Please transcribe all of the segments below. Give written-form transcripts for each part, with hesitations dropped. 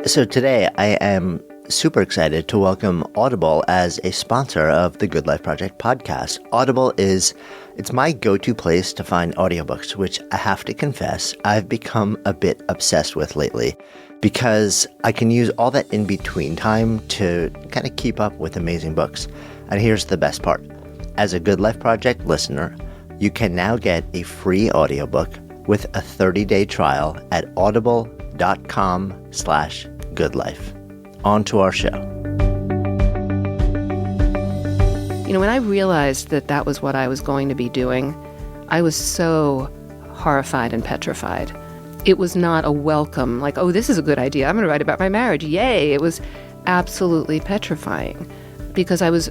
So today I am super excited to welcome Audible as a sponsor of the Good Life Project podcast. Audible it's my go-to place to find audiobooks, which I have to confess I've become a bit obsessed with lately because I can use all that in-between time to kind of keep up with amazing books. And here's the best part. As a Good Life Project listener, you can now get a free audiobook with a 30-day trial at audible.com/goodlife. On to our show. You know, when I realized that that was what I was going to be doing, I was so horrified and petrified. It was not a welcome, like, oh, this is a good idea. I'm going to write about my marriage. Yay. It was absolutely petrifying because I was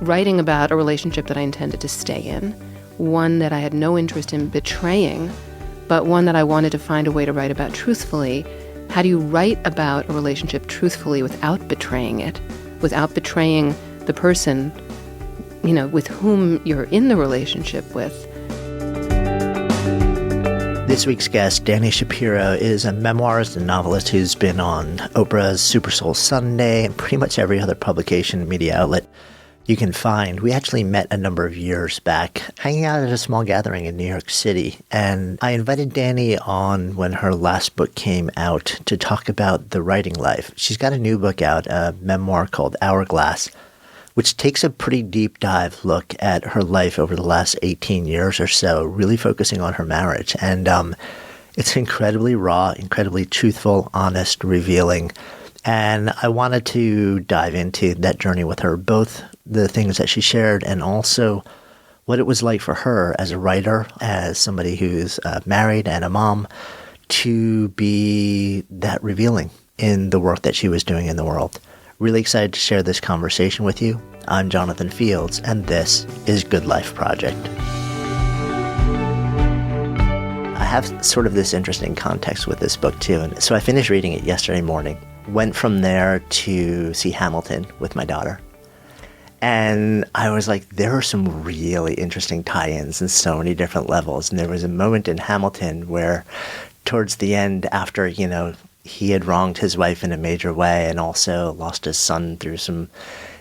writing about a relationship that I intended to stay in, one that I had no interest in betraying, but one that I wanted to find a way to write about truthfully. How do you write about a relationship truthfully without betraying it, without betraying the person, you know, with whom you're in the relationship with? This week's guest, Dani Shapiro, is a memoirist and novelist who's been on Oprah's Super Soul Sunday and pretty much every other publication and media outlet you can find. We actually met a number of years back, hanging out at a small gathering in New York City. And I invited Dani on when her last book came out to talk about the writing life. She's got a new book out, a memoir called Hourglass, which takes a pretty deep dive look at her life over the last 18 years or so, really focusing on her marriage. And it's incredibly raw, incredibly truthful, honest, revealing. And I wanted to dive into that journey with her, both the things that she shared and also what it was like for her as a writer, as somebody who's married and a mom, to be that revealing in the work that she was doing in the world. Really excited to share this conversation with you. I'm Jonathan Fields, and this is Good Life Project. I have sort of this interesting context with this book too. And so I finished reading it yesterday morning, went from there to see Hamilton with my daughter. And I was like, there are some really interesting tie-ins in so many different levels. And there was a moment in Hamilton where towards the end, after, you know, he had wronged his wife in a major way and also lost his son through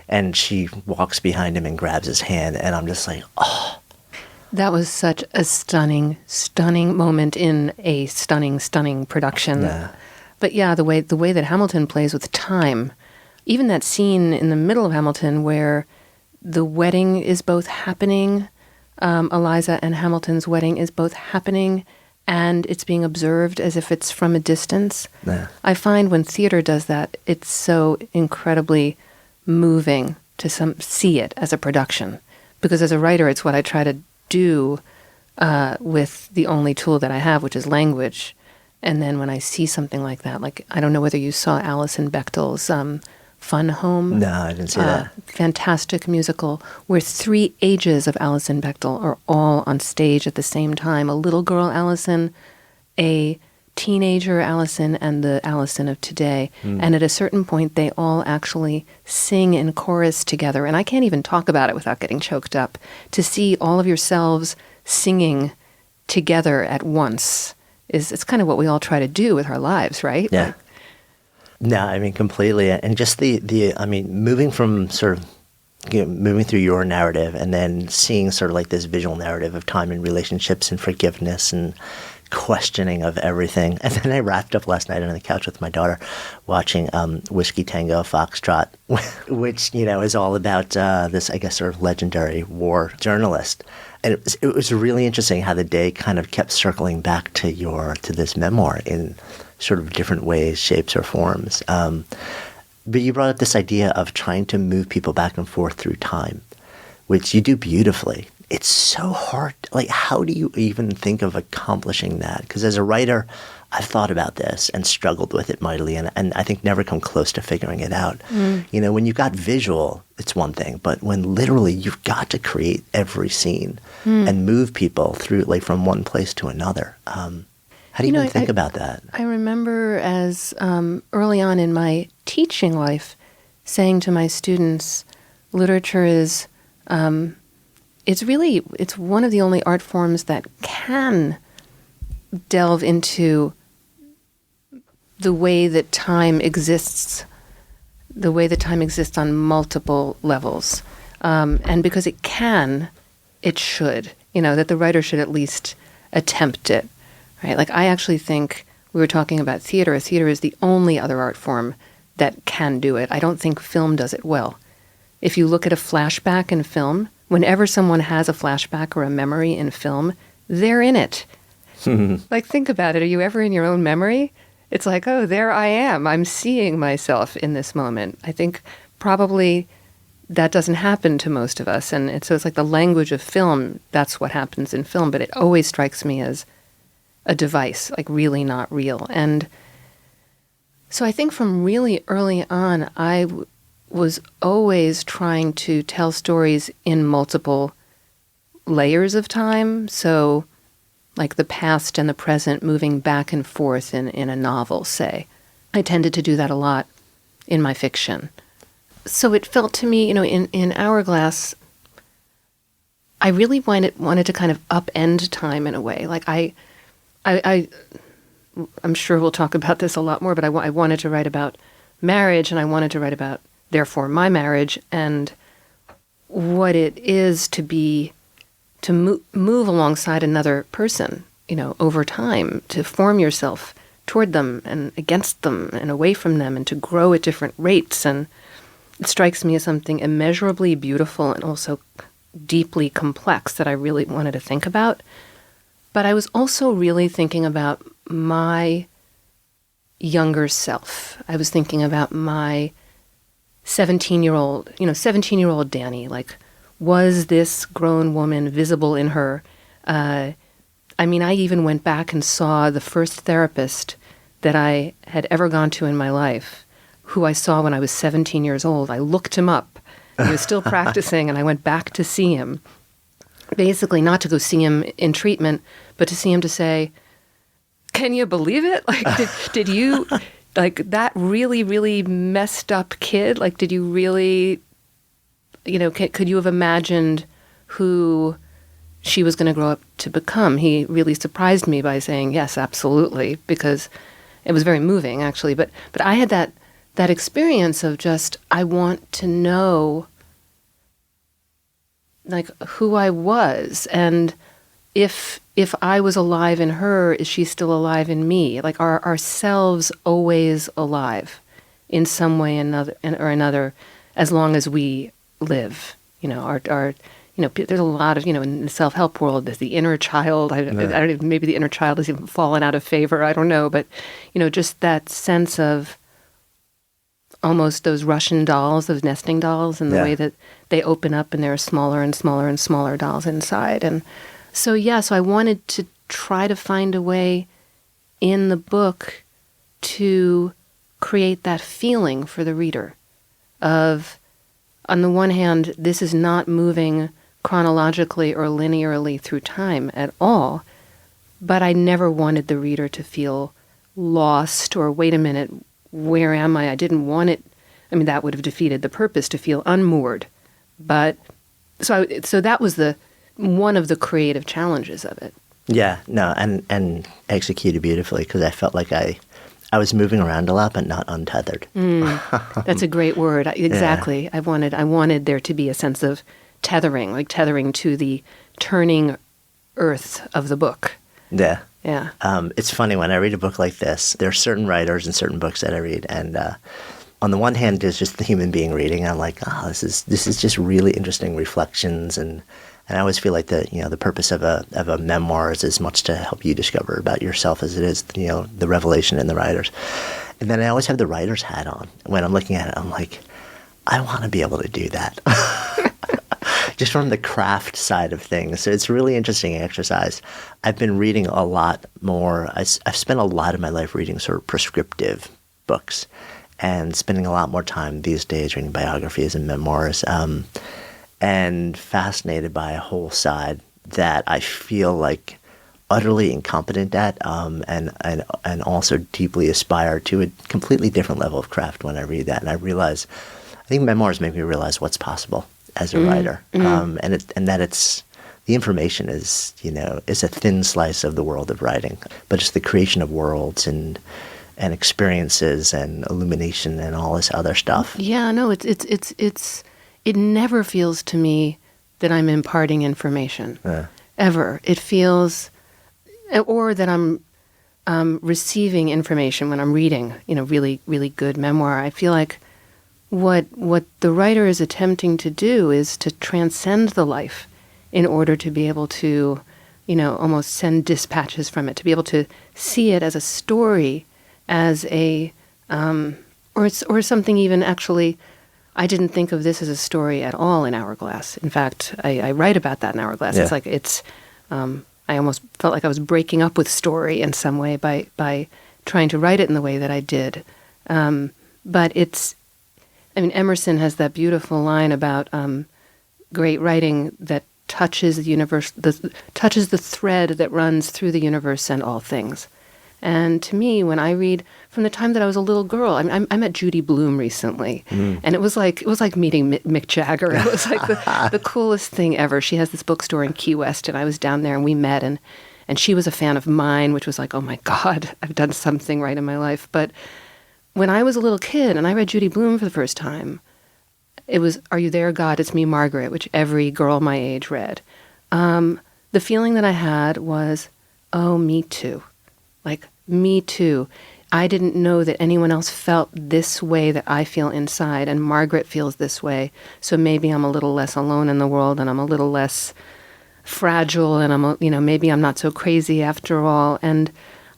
and she walks behind him and grabs his hand. And I'm just like, oh. That was such a stunning, stunning moment in a stunning, stunning production. Yeah. But yeah, the way that Hamilton plays with time, even that scene in the middle of Hamilton where the wedding is both happening, Eliza and Hamilton's wedding is both happening, and it's being observed as if it's from a distance. Yeah. I find when theater does that, it's so incredibly moving to see it as a production. Because as a writer, it's what I try to do with the only tool that I have, which is language. And then when I see something like that, like, I don't know whether you saw Alison Bechdel's Fun Home. No, I didn't see that. Fantastic musical where 3 ages of Alison Bechdel are all on stage at the same time. A little girl Alison, a teenager Alison, and the Alison of today. And at a certain point, they all actually sing in chorus together. And I can't even talk about it without getting choked up. To see all of yourselves singing together at once it's kind of what we all try to do with our lives, right? Yeah. No, I mean, completely. And just moving from sort of, you know, moving through your narrative and then seeing sort of like this visual narrative of time and relationships and forgiveness and questioning of everything. And then I wrapped up last night on the couch with my daughter watching Whiskey Tango Foxtrot, which, you know, is all about this, I guess, sort of legendary war journalist. And it was really interesting how the day kind of kept circling back to this memoir in sort of different ways, shapes, or forms. But you brought up this idea of trying to move people back and forth through time, which you do beautifully. It's so hard. Like, how do you even think of accomplishing that? Because as a writer, I've thought about this and struggled with it mightily, and I think never come close to figuring it out. You know, when you've got visual, it's one thing, but when literally you've got to create every scene and move people through, like, from one place to another. How do you even think about that? I remember as early on in my teaching life saying to my students, literature is, it's one of the only art forms that can delve into the way that time exists, on multiple levels. And because it can, it should, that the writer should at least attempt it, right? Like, I actually think, we were talking about theater. Theater is the only other art form that can do it. I don't think film does it well. If you look at a flashback in film, whenever someone has a flashback or a memory in film, they're in it. Like, think about it. Are you ever in your own memory? It's like, oh, there I am. I'm seeing myself in this moment. I think probably that doesn't happen to most of us. And so it's like the language of film, that's what happens in film. But it always strikes me as a device, like really not real. And so I think from really early on, I was always trying to tell stories in multiple layers of time. So like the past and the present moving back and forth in a novel, say. I tended to do that a lot in my fiction. So it felt to me, in Hourglass, I really wanted to kind of upend time in a way. Like I'm sure we'll talk about this a lot more, but I wanted to write about marriage, and I wanted to write about, therefore, my marriage and what it is to move alongside another person, over time, to form yourself toward them and against them and away from them, and to grow at different rates. And it strikes me as something immeasurably beautiful and also deeply complex that I really wanted to think about. But I was also really thinking about my younger self. I was thinking about my 17-year-old Dani. Like, was this grown woman visible in her? I even went back and saw the first therapist that I had ever gone to in my life, who I saw when I was 17 years old. I looked him up. He was still practicing, and I went back to see him. Basically, not to go see him in treatment, but to see him to say, can you believe it? Like, did you, like, that really, really messed up kid? Like, did you really, could you have imagined who she was going to grow up to become? He really surprised me by saying, yes, absolutely, because it was very moving, actually. But I had that experience of just, I want to know, like, who I was, and if I was alive in her, is she still alive in me? Like, are ourselves always alive in some way or another, as long as we live? There's a lot of, in the self-help world, there's the inner child. I don't even, maybe the inner child has even fallen out of favor. I don't know, but just that sense of almost those Russian dolls, those nesting dolls, and the way that they open up and there are smaller and smaller and smaller dolls inside. And so I wanted to try to find a way in the book to create that feeling for the reader of, on the one hand, this is not moving chronologically or linearly through time at all, but I never wanted the reader to feel lost or, wait a minute, where am I? I didn't want it. I mean, that would have defeated the purpose, to feel unmoored. But so that was one of the creative challenges of it. Yeah, no, and executed beautifully, because I felt like I was moving around a lot, but not untethered. That's a great word. Exactly. Yeah. I wanted there to be a sense of tethering, like tethering to the turning earth of the book. Yeah. Yeah. It's funny, when I read a book like this, there are certain writers and certain books that I read, and on the one hand, there's just the human being reading. I'm like, this is just really interesting reflections, and I always feel like the purpose of a memoir is as much to help you discover about yourself as it is the revelation in the writers. And then I always have the writer's hat on when I'm looking at it. I'm like, I want to be able to do that. Just from the craft side of things. So it's a really interesting exercise. I've been reading a lot more. I've spent a lot of my life reading sort of prescriptive books, and spending a lot more time these days reading biographies and memoirs, and fascinated by a whole side that I feel like utterly incompetent at, and also deeply aspire to a completely different level of craft when I read that. And I think memoirs make me realize what's possible as a writer, and that it's the information is a thin slice of the world of writing, but it's the creation of worlds and and experiences and illumination and all this other stuff. Yeah, no, it never feels to me that I'm imparting information. Ever. It feels, or that I'm receiving information when I'm reading, really, really good memoir. I feel like what the writer is attempting to do is to transcend the life in order to be able to, almost send dispatches from it, to be able to see it as a story, as a, or something even actually. I didn't think of this as a story at all in Hourglass. In fact, I write about that in Hourglass. Yeah. It's like I almost felt like I was breaking up with story in some way by trying to write it in the way that I did. But Emerson has that beautiful line about great writing that touches the universe, touches the thread that runs through the universe and all things. And to me, when I read, from the time that I was a little girl, I met Judy Blume recently, and it was like meeting Mick Jagger. It was like the coolest thing ever. She has this bookstore in Key West, and I was down there, and we met, and she was a fan of mine, which was like, oh my God, I've done something right in my life. But when I was a little kid and I read Judy Blume for the first time, it was "Are You There, God? It's Me, Margaret," which every girl my age read. The feeling that I had was, oh, me too. Like, me too. I didn't know that anyone else felt this way that I feel inside, and Margaret feels this way. So maybe I'm a little less alone in the world, and I'm a little less fragile, and maybe I'm not so crazy after all. And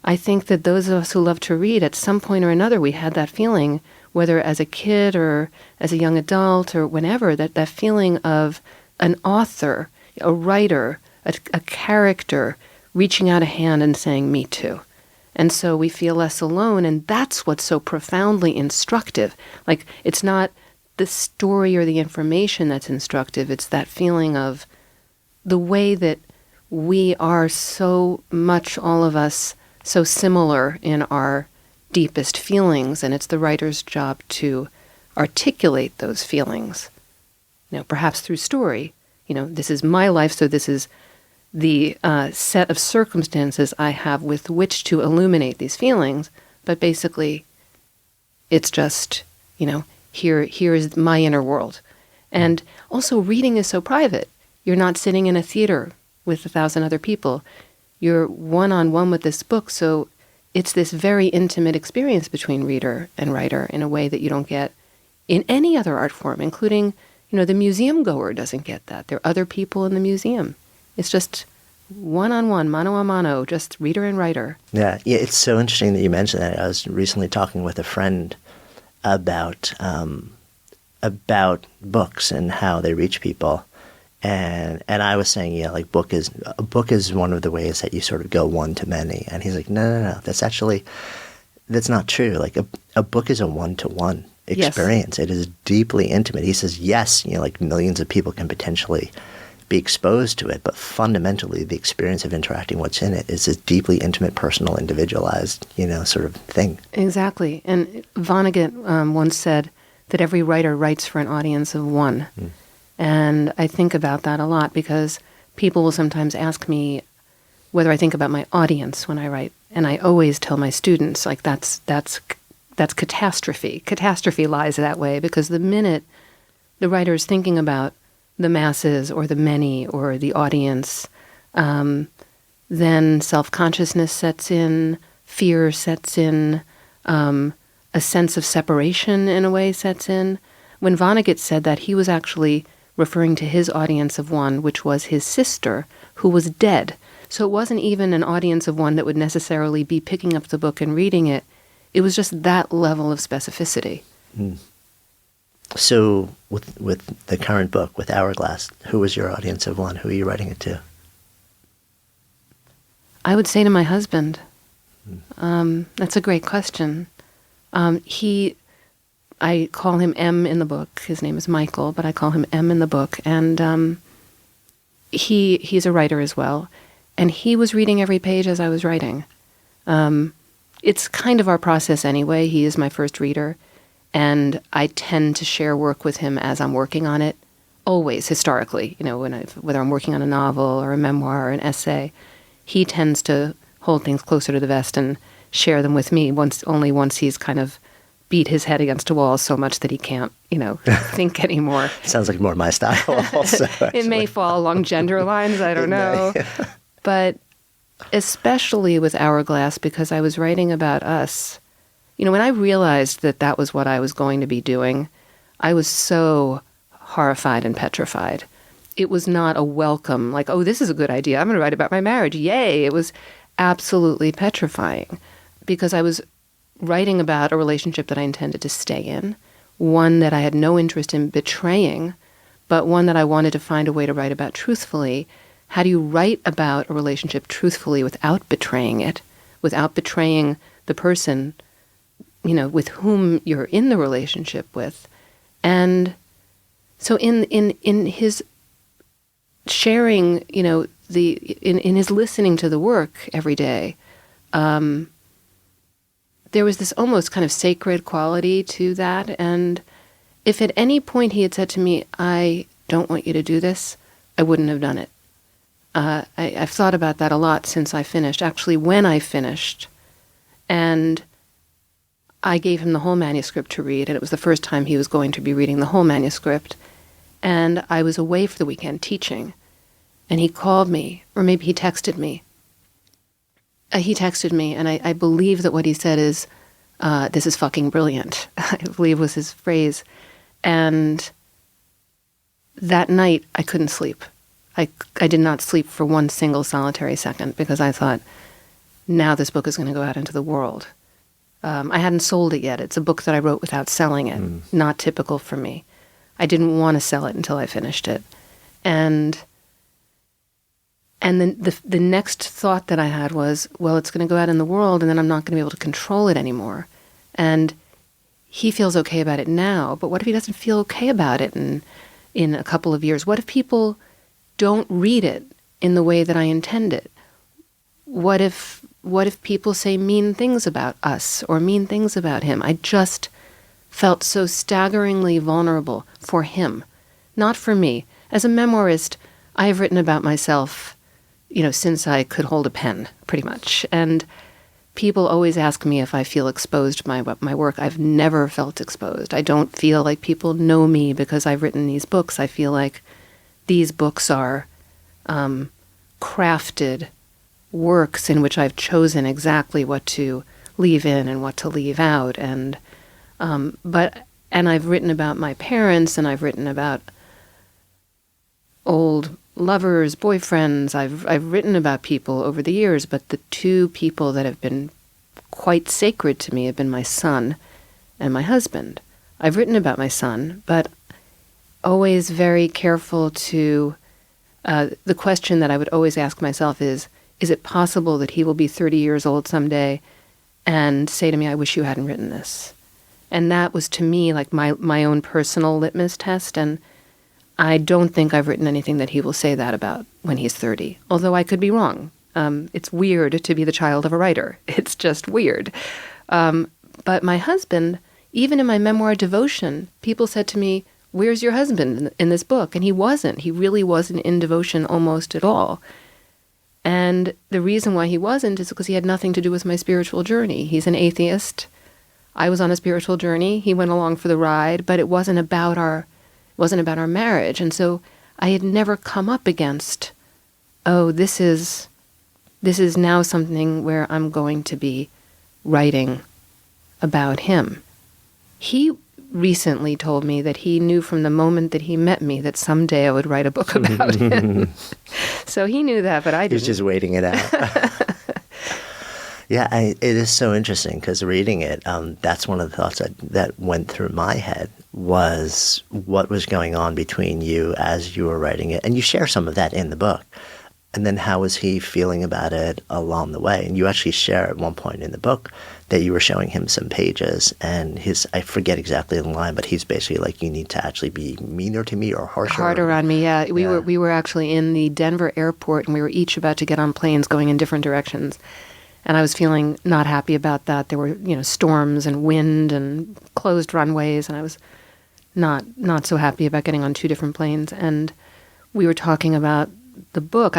I think that those of us who love to read, at some point or another, we had that feeling, whether as a kid or as a young adult or whenever, that feeling of an author, a writer, a character reaching out a hand and saying, me too. And so we feel less alone, and that's what's so profoundly instructive. Like, it's not the story or the information that's instructive, it's that feeling of the way that we are so much, all of us, so similar in our deepest feelings, and it's the writer's job to articulate those feelings. Perhaps through story. This is my life, so this is the set of circumstances I have with which to illuminate these feelings, but basically it's just, here is my inner world. And also reading is so private. You're not sitting in a theater with 1,000 other people. You're one-on-one with this book, so it's this very intimate experience between reader and writer in a way that you don't get in any other art form, including, the museum goer doesn't get that. There are other people in the museum. It's just one-on-one, mano a mano, just reader and writer. Yeah, it's so interesting that you mentioned that. I was recently talking with a friend about books and how they reach people. And I was saying, a book is one of the ways that you sort of go one to many. And he's like, no, that's not true. Like a book is a one-to-one experience. Yes. It is deeply intimate. He says, yes, millions of people can potentially be exposed to it, but fundamentally the experience of interacting what's in it is a deeply intimate, personal, individualized, sort of thing. Exactly. And Vonnegut once said that every writer writes for an audience of one. And I think about that a lot because people will sometimes ask me whether I think about my audience when I write. And I always tell my students, like, that's catastrophe. Catastrophe lies that way because the minute the writer is thinking about the masses or the many or the audience, then self-consciousness sets in, fear sets in, a sense of separation in a way sets in. When Vonnegut said that, he was actually referring to his audience of one, which was his sister, who was dead. So it wasn't even an audience of one that would necessarily be picking up the book and reading it. It was just that level of specificity. So with the current book, with Hourglass, who was your audience of one? Who are you writing it to? I would say to my husband. That's a great question. I call him M in the book. His name is Michael, but I call him M in the book. And he's a writer as well. And he was reading every page as I was writing. It's kind of our process anyway. He is my first reader. And I tend to share work with him as I'm working on it, always, historically. Whether I'm working on a novel or a memoir or an essay, he tends to hold things closer to the vest and share them with me once he's kind of beat his head against a wall so much that he can't, think anymore. Sounds like more my style also. It may fall along gender lines, I don't know. But especially with Hourglass, because I was writing about us, when I realized that that was what I was going to be doing, I was so horrified and petrified. It was not a welcome, like, oh, this is a good idea. I'm going to write about my marriage. Yay. It was absolutely petrifying because I was writing about a relationship that I intended to stay in, one that I had no interest in betraying, but one that I wanted to find a way to write about truthfully. How do you write about a relationship truthfully without betraying it, without betraying the person, with whom you're in the relationship with? And so in his sharing, in his listening to the work every day, there was this almost kind of sacred quality to that. And if at any point he had said to me, I don't want you to do this, I wouldn't have done it. I've thought about that a lot since I finished, actually when I finished. And I gave him the whole manuscript to read, and it was the first time he was going to be reading the whole manuscript. And I was away for the weekend teaching, and he called me, or maybe he texted me. He texted me, and I believe that what he said is, this is fucking brilliant, I believe was his phrase. And that night, I couldn't sleep. I did not sleep for one single solitary second because I thought, now this book is going to go out into the world. I hadn't sold it yet. It's a book that I wrote without selling it. Not typical for me. I didn't want to sell it until I finished it. And then the next thought that I had was, well, it's going to go out in the world and then I'm not going to be able to control it anymore. And he feels okay about it now, but what if he doesn't feel okay about it in a couple of years? What if people don't read it in the way that I intend it? What if people say mean things about us or mean things about him? I just felt so staggeringly vulnerable for him, not for me. As a memoirist, I have written about myself, since I could hold a pen, pretty much. And people always ask me if I feel exposed by my work. I've never felt exposed. I don't feel like people know me because I've written these books. I feel like these books are crafted works in which I've chosen exactly what to leave in and what to leave out. And I've written about my parents, and I've written about old lovers, boyfriends. I've written about people over the years, but the two people that have been quite sacred to me have been my son and my husband. I've written about my son, but always very careful to, the question that I would always ask myself is it possible that he will be 30 years old someday and say to me, I wish you hadn't written this? And that was to me like my own personal litmus test, and I don't think I've written anything that he will say that about when he's 30, although I could be wrong. It's weird to be the child of a writer. It's just weird. But my husband, even in my memoir Devotion, people said to me, where's your husband in this book? And he wasn't. He really wasn't in Devotion almost at all. And the reason why he wasn't is because he had nothing to do with my spiritual journey. He's an atheist. I was on a spiritual journey. He went along for the ride, but it wasn't about our marriage. And so I had never come up against, oh, this is now something where I'm going to be writing about him. He recently told me that he knew from the moment that he met me that someday I would write a book about him. So he knew that, but I didn't. He was just waiting it out. Yeah, it is so interesting because reading it, that's one of the thoughts that went through my head was what was going on between you as you were writing it. And you share some of that in the book. And then how was he feeling about it along the way? And you actually share at one point in the book that you were showing him some pages, and I forget exactly the line, but he's basically like, you need to actually be meaner to me or harsher. Harder on me, yeah. We were actually in the Denver airport, and we were each about to get on planes going in different directions. And I was feeling not happy about that. There were, storms and wind and closed runways, and I was not so happy about getting on two different planes. And we were talking about the book.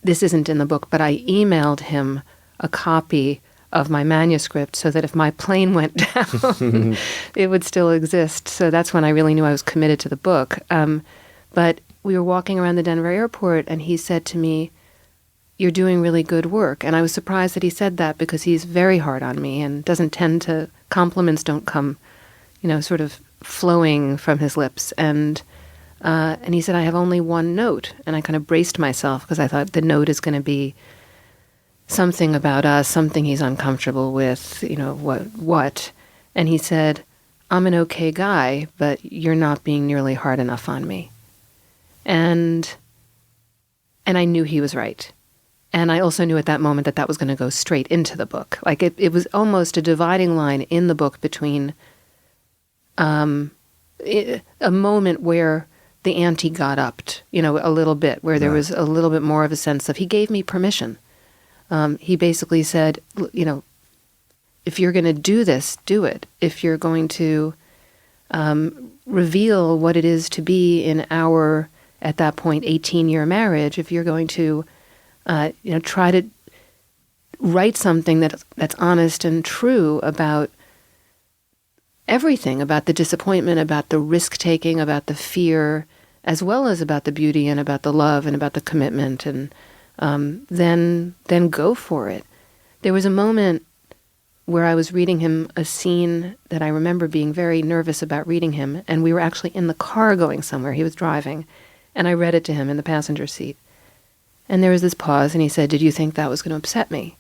This isn't in the book, but I emailed him a copy of my manuscript so that if my plane went down, it would still exist. So that's when I really knew I was committed to the book. But we were walking around the Denver airport, and he said to me, "You're doing really good work." And I was surprised that he said that, because he's very hard on me and doesn't tend to, compliments don't come, sort of flowing from his lips. And he said, "I have only one note." And I kind of braced myself, because I thought the note is going to be something about us, something he's uncomfortable with, what. And he said, "I'm an okay guy, but you're not being nearly hard enough on me." And I knew he was right. And I also knew at that moment that that was going to go straight into the book. Like it was almost a dividing line in the book between a moment where the ante got upped, a little bit, where there was a little bit more of a sense of, he gave me permission. He basically said, if you're going to do this, do it. If you're going to reveal what it is to be in our, at that point, 18-year marriage, if you're going to, try to write something that's honest and true about everything, about the disappointment, about the risk-taking, about the fear, as well as about the beauty and about the love and about the commitment, and then go for it. There was a moment where I was reading him a scene that I remember being very nervous about reading him, and we were actually in the car going somewhere. He was driving, and I read it to him in the passenger seat. And there was this pause, and he said, "Did you think that was going to upset me?"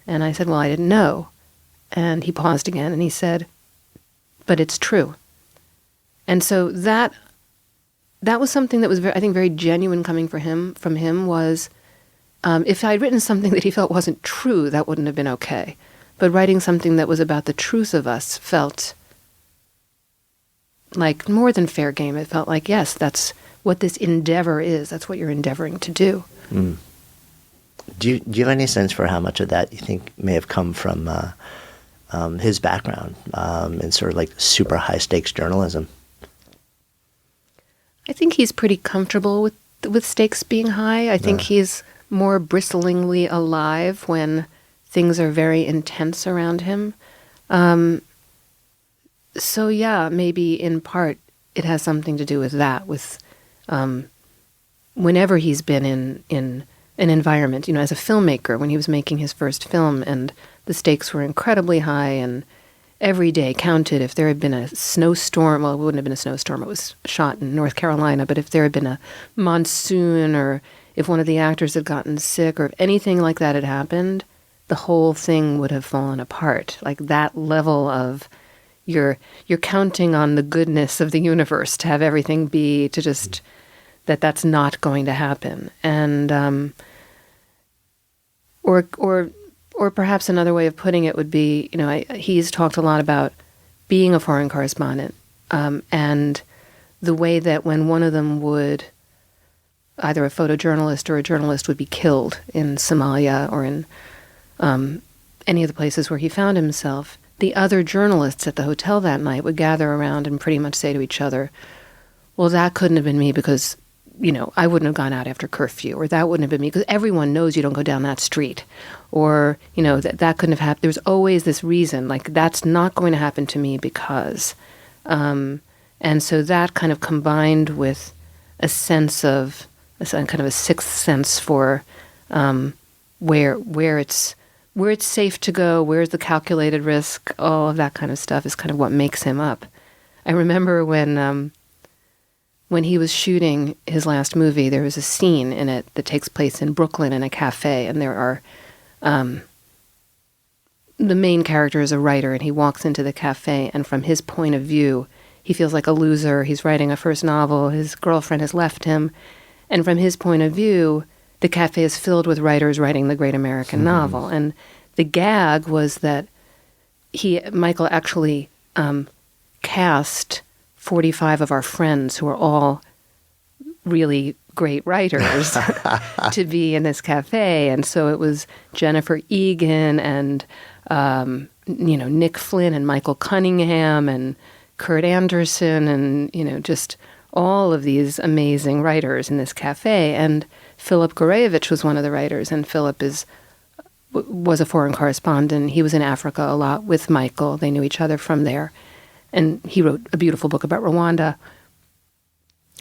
And I said, "Well, I didn't know." And he paused again, and he said, "But it's true." And so that was something that was, I think, very genuine coming from him, was if I had written something that he felt wasn't true, that wouldn't have been okay. But writing something that was about the truth of us felt like more than fair game. It felt like, yes, that's what this endeavor is. That's what you're endeavoring to do. Mm. Do you have any sense for how much of that you think may have come from his background in sort of like super high stakes journalism? I think he's pretty comfortable with stakes being high. I think he's more bristlingly alive when things are very intense around him. So yeah, maybe in part it has something to do with that, with whenever he's been in an environment, as a filmmaker, when he was making his first film and the stakes were incredibly high and every day counted. If there had been a snowstorm, well, it wouldn't have been a snowstorm, it was shot in North Carolina, but if there had been a monsoon, or if one of the actors had gotten sick, or if anything like that had happened, the whole thing would have fallen apart. Like that level of, you're counting on the goodness of the universe to have everything be, to just, that's not going to happen. And, or perhaps another way of putting it would be, he's talked a lot about being a foreign correspondent, and the way that when one of them would, either a photojournalist or a journalist would be killed in Somalia or in any of the places where he found himself, the other journalists at the hotel that night would gather around and pretty much say to each other, "Well, that couldn't have been me because, I wouldn't have gone out after curfew," or "that wouldn't have been me because everyone knows you don't go down that street," or, that couldn't have happened. There's always this reason, like, that's not going to happen to me because. And so that kind of combined with a sense of, kind of a sixth sense for where it's safe to go, where's the calculated risk, all of that kind of stuff is kind of what makes him up. I remember when he was shooting his last movie, there was a scene in it that takes place in Brooklyn in a cafe, and there are, the main character is a writer, and he walks into the cafe, and from his point of view, he feels like a loser. He's writing a first novel, his girlfriend has left him, and from his point of view, the cafe is filled with writers writing the great American novel. And the gag was that Michael actually cast 45 of our friends who are all really great writers to be in this cafe. And so it was Jennifer Egan and, Nick Flynn and Michael Cunningham and Kurt Anderson and, just all of these amazing writers in this cafe. And Philip Gorevich was one of the writers, and Philip is was a foreign correspondent. He was in Africa a lot with Michael. They knew each other from there. And he wrote a beautiful book about Rwanda.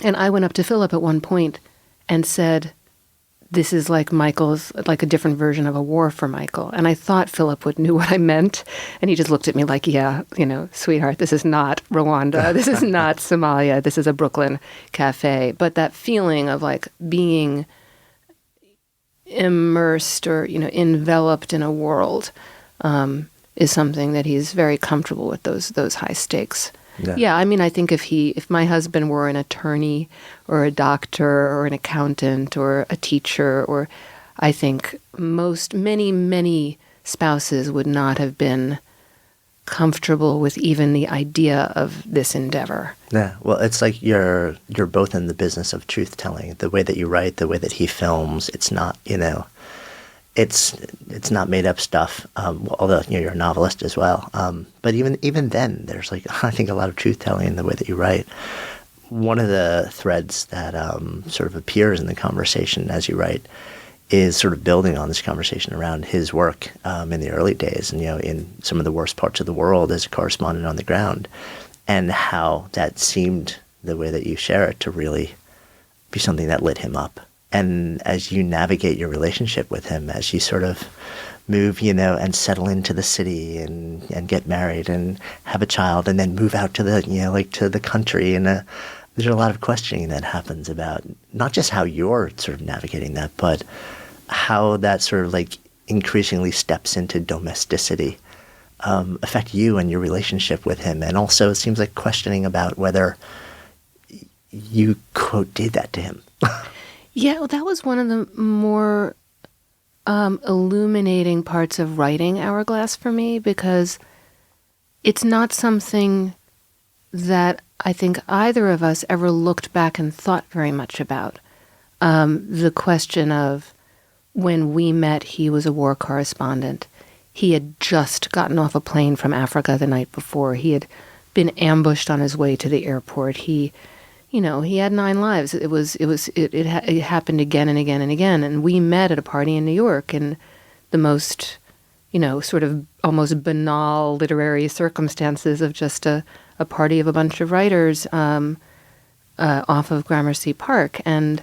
And I went up to Philip at one point and said, this is like Michael's, like a different version of a war for Michael. And I thought Philip would knew what I meant. And he just looked at me like, yeah, sweetheart, this is not Rwanda. This is not Somalia. This is a Brooklyn cafe. But that feeling of like being immersed or, enveloped in a world is something that he's very comfortable with, those high stakes. Yeah, I think if my husband were an attorney or a doctor or an accountant or a teacher, or I think many spouses would not have been comfortable with even the idea of this endeavor. Yeah, well, it's like you're both in the business of truth telling. The way that you write, the way that he films, it's not, it's not made up stuff. Although you're a novelist as well. But even then, there's I think a lot of truth telling in the way that you write. One of the threads that sort of appears in the conversation as you write is sort of building on this conversation around his work in the early days, and in some of the worst parts of the world as a correspondent on the ground, and how that seemed, the way that you share it, to really be something that lit him up. And as you navigate your relationship with him, as you sort of move, and settle into the city and get married and have a child and then move out to the, to the country. And there's a lot of questioning that happens about not just how you're sort of navigating that, but how that sort of increasingly steps into domesticity affect you and your relationship with him. And also it seems like questioning about whether you, quote, did that to him. Yeah, well, that was one of the more illuminating parts of writing Hourglass for me, because it's not something that I think either of us ever looked back and thought very much about. The question of, when we met, he was a war correspondent. He had just gotten off a plane from Africa the night before. He had been ambushed on his way to the airport. He had 9 lives. It happened again and again and again. And we met at a party in New York in the most, sort of almost banal literary circumstances of just a party of a bunch of writers off of Gramercy Park. And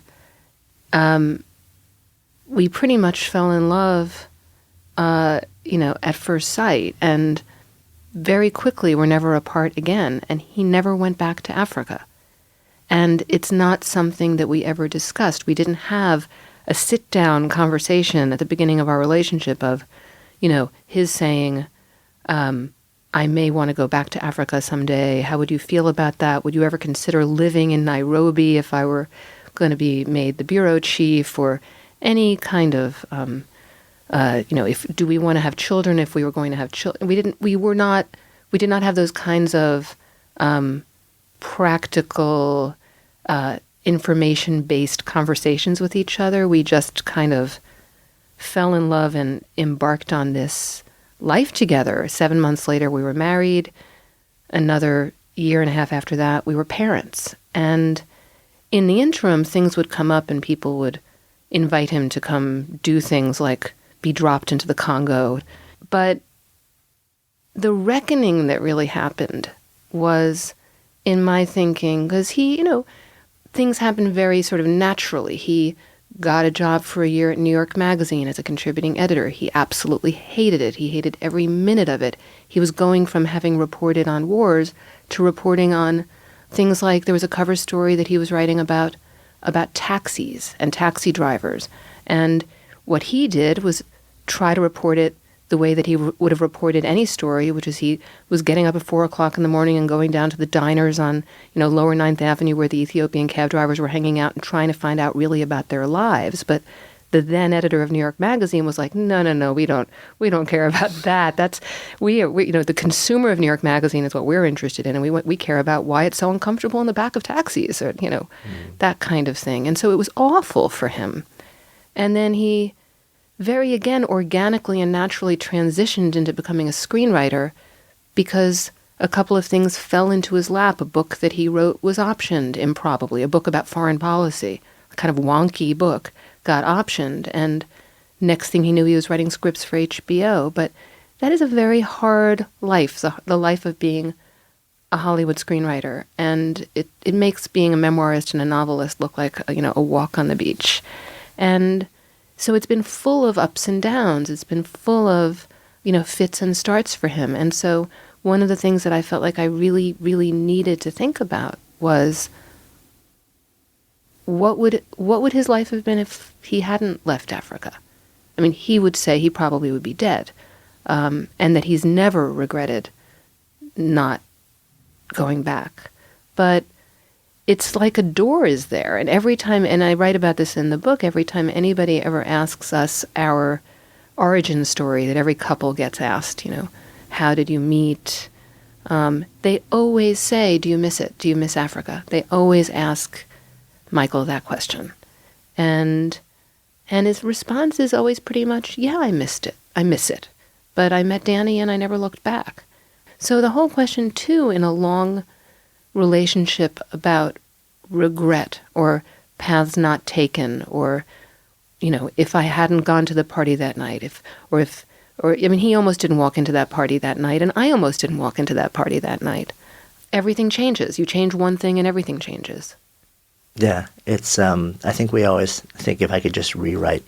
we pretty much fell in love, at first sight. And very quickly were never apart again. And he never went back to Africa. And it's not something that we ever discussed. We didn't have a sit-down conversation at the beginning of our relationship of, his saying, I may want to go back to Africa someday. How would you feel about that? Would you ever consider living in Nairobi if I were going to be made the bureau chief, or any kind of, do we want to have children if we were going to have children? We did not have those kinds of practical, information-based conversations with each other. We just kind of fell in love and embarked on this life together. 7 months later, we were married. Another year and a half after that, we were parents. And in the interim, things would come up and people would invite him to come do things like be dropped into the Congo. But the reckoning that really happened was, in my thinking, because he, things happened very sort of naturally. He got a job for a year at New York Magazine as a contributing editor. He absolutely hated it. He hated every minute of it. He was going from having reported on wars to reporting on things like, there was a cover story that he was writing about taxis and taxi drivers. And what he did was try to report it the way that he would have reported any story, which is he was getting up at 4 o'clock in the morning and going down to the diners on, Lower 9th Avenue where the Ethiopian cab drivers were hanging out and trying to find out really about their lives. But the then editor of New York Magazine was like, no, we don't care about that. That's we the consumer of New York Magazine is what we're interested in, and we care about why it's so uncomfortable in the back of taxis, or that kind of thing. And so it was awful for him. And then he very, again, organically and naturally transitioned into becoming a screenwriter because a couple of things fell into his lap. A book that he wrote was optioned improbably, a book about foreign policy, a kind of wonky book, got optioned. And next thing he knew, he was writing scripts for HBO. But that is a very hard life, the life of being a Hollywood screenwriter. And it makes being a memoirist and a novelist look like, a walk on the beach. And so it's been full of ups and downs. It's been full of, fits and starts for him. And so one of the things that I felt like I really, really needed to think about was what would his life have been if he hadn't left Africa? I mean, he would say he probably would be dead, and that he's never regretted not going back. But it's like a door is there, and every time, and I write about this in the book, every time anybody ever asks us our origin story that every couple gets asked, how did you meet? They always say, do you miss it? Do you miss Africa? They always ask Michael that question. And his response is always pretty much, yeah, I missed it. I miss it. But I met Dani and I never looked back. So the whole question, too, in a long relationship about regret or paths not taken or, if I hadn't gone to the party that night, he almost didn't walk into that party that night and I almost didn't walk into that party that night. Everything changes. You change one thing and everything changes. Yeah, it's, I think we always think if I could just rewrite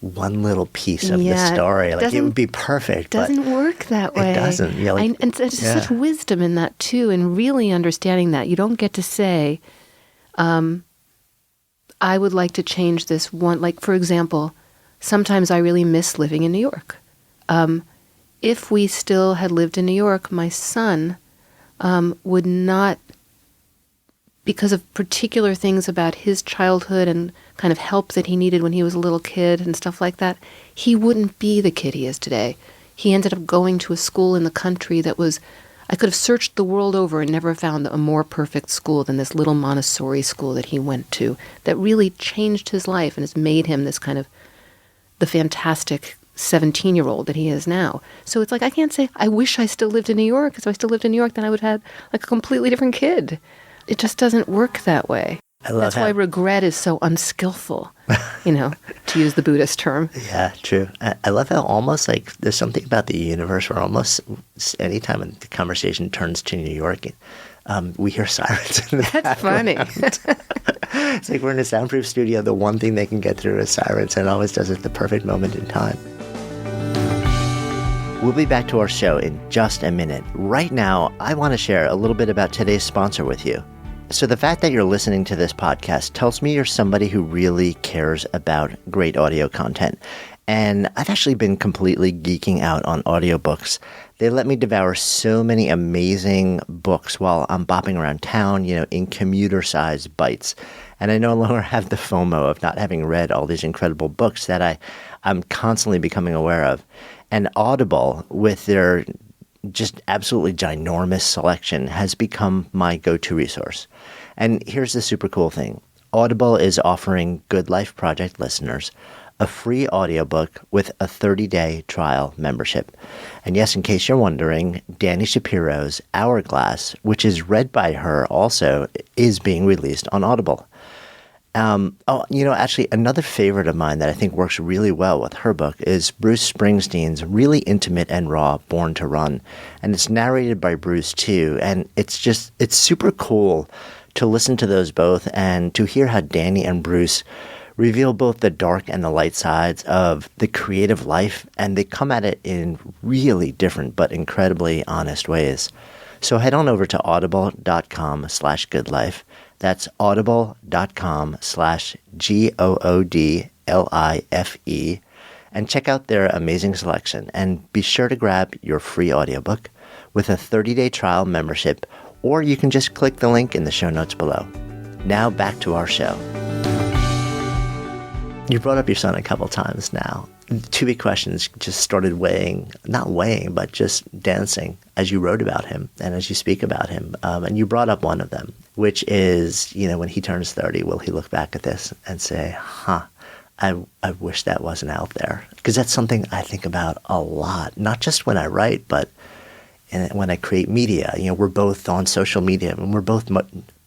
one little piece of the story, it would be perfect. It doesn't work that way. It doesn't. Yeah, and there's such wisdom in that, too, and really understanding that. You don't get to say, I would like to change this one. Like, for example, sometimes I really miss living in New York. If we still had lived in New York, my son would not, because of particular things about his childhood and kind of help that he needed when he was a little kid and stuff like that, he wouldn't be the kid he is today. He ended up going to a school in the country that was, I could have searched the world over and never found a more perfect school than this little Montessori school that he went to that really changed his life and has made him this kind of the fantastic 17-year-old that he is now. So it's like, I can't say, I wish I still lived in New York, because if I still lived in New York, then I would have had like a completely different kid. It just doesn't work that way. That's why regret is so unskillful, to use the Buddhist term. Yeah, true. I love how almost like there's something about the universe where almost anytime the conversation turns to New York, we hear sirens in the background. That's funny. It's like we're in a soundproof studio. The one thing they can get through is sirens, and it always does it at the perfect moment in time. We'll be back to our show in just a minute. Right now, I want to share a little bit about today's sponsor with you. So the fact that you're listening to this podcast tells me you're somebody who really cares about great audio content. And I've actually been completely geeking out on audiobooks. They let me devour so many amazing books while I'm bopping around town, in commuter-sized bites. And I no longer have the FOMO of not having read all these incredible books that I'm constantly becoming aware of. And Audible, with their just absolutely ginormous selection, has become my go-to resource. And here's the super cool thing. Audible is offering Good Life Project listeners a free audiobook with a 30-day trial membership. And yes, in case you're wondering, Dani Shapiro's Hourglass, which is read by her also, is being released on Audible. Actually, another favorite of mine that I think works really well with her book is Bruce Springsteen's really intimate and raw Born to Run. And it's narrated by Bruce, too. And it's super cool to listen to those both and to hear how Dani and Bruce reveal both the dark and the light sides of the creative life. And they come at it in really different but incredibly honest ways. So head on over to audible.com/goodlife. That's audible.com/GOODLIFE and check out their amazing selection. And be sure to grab your free audiobook with a 30-day trial membership, or you can just click the link in the show notes below. Now back to our show. You brought up your son a couple times now. Two big questions just started not weighing, but just dancing as you wrote about him and as you speak about him. And you brought up one of them, which is, when he turns 30, will he look back at this and say, I wish that wasn't out there? Because that's something I think about a lot, not just when I write, but when I create media. We're both on social media and we're both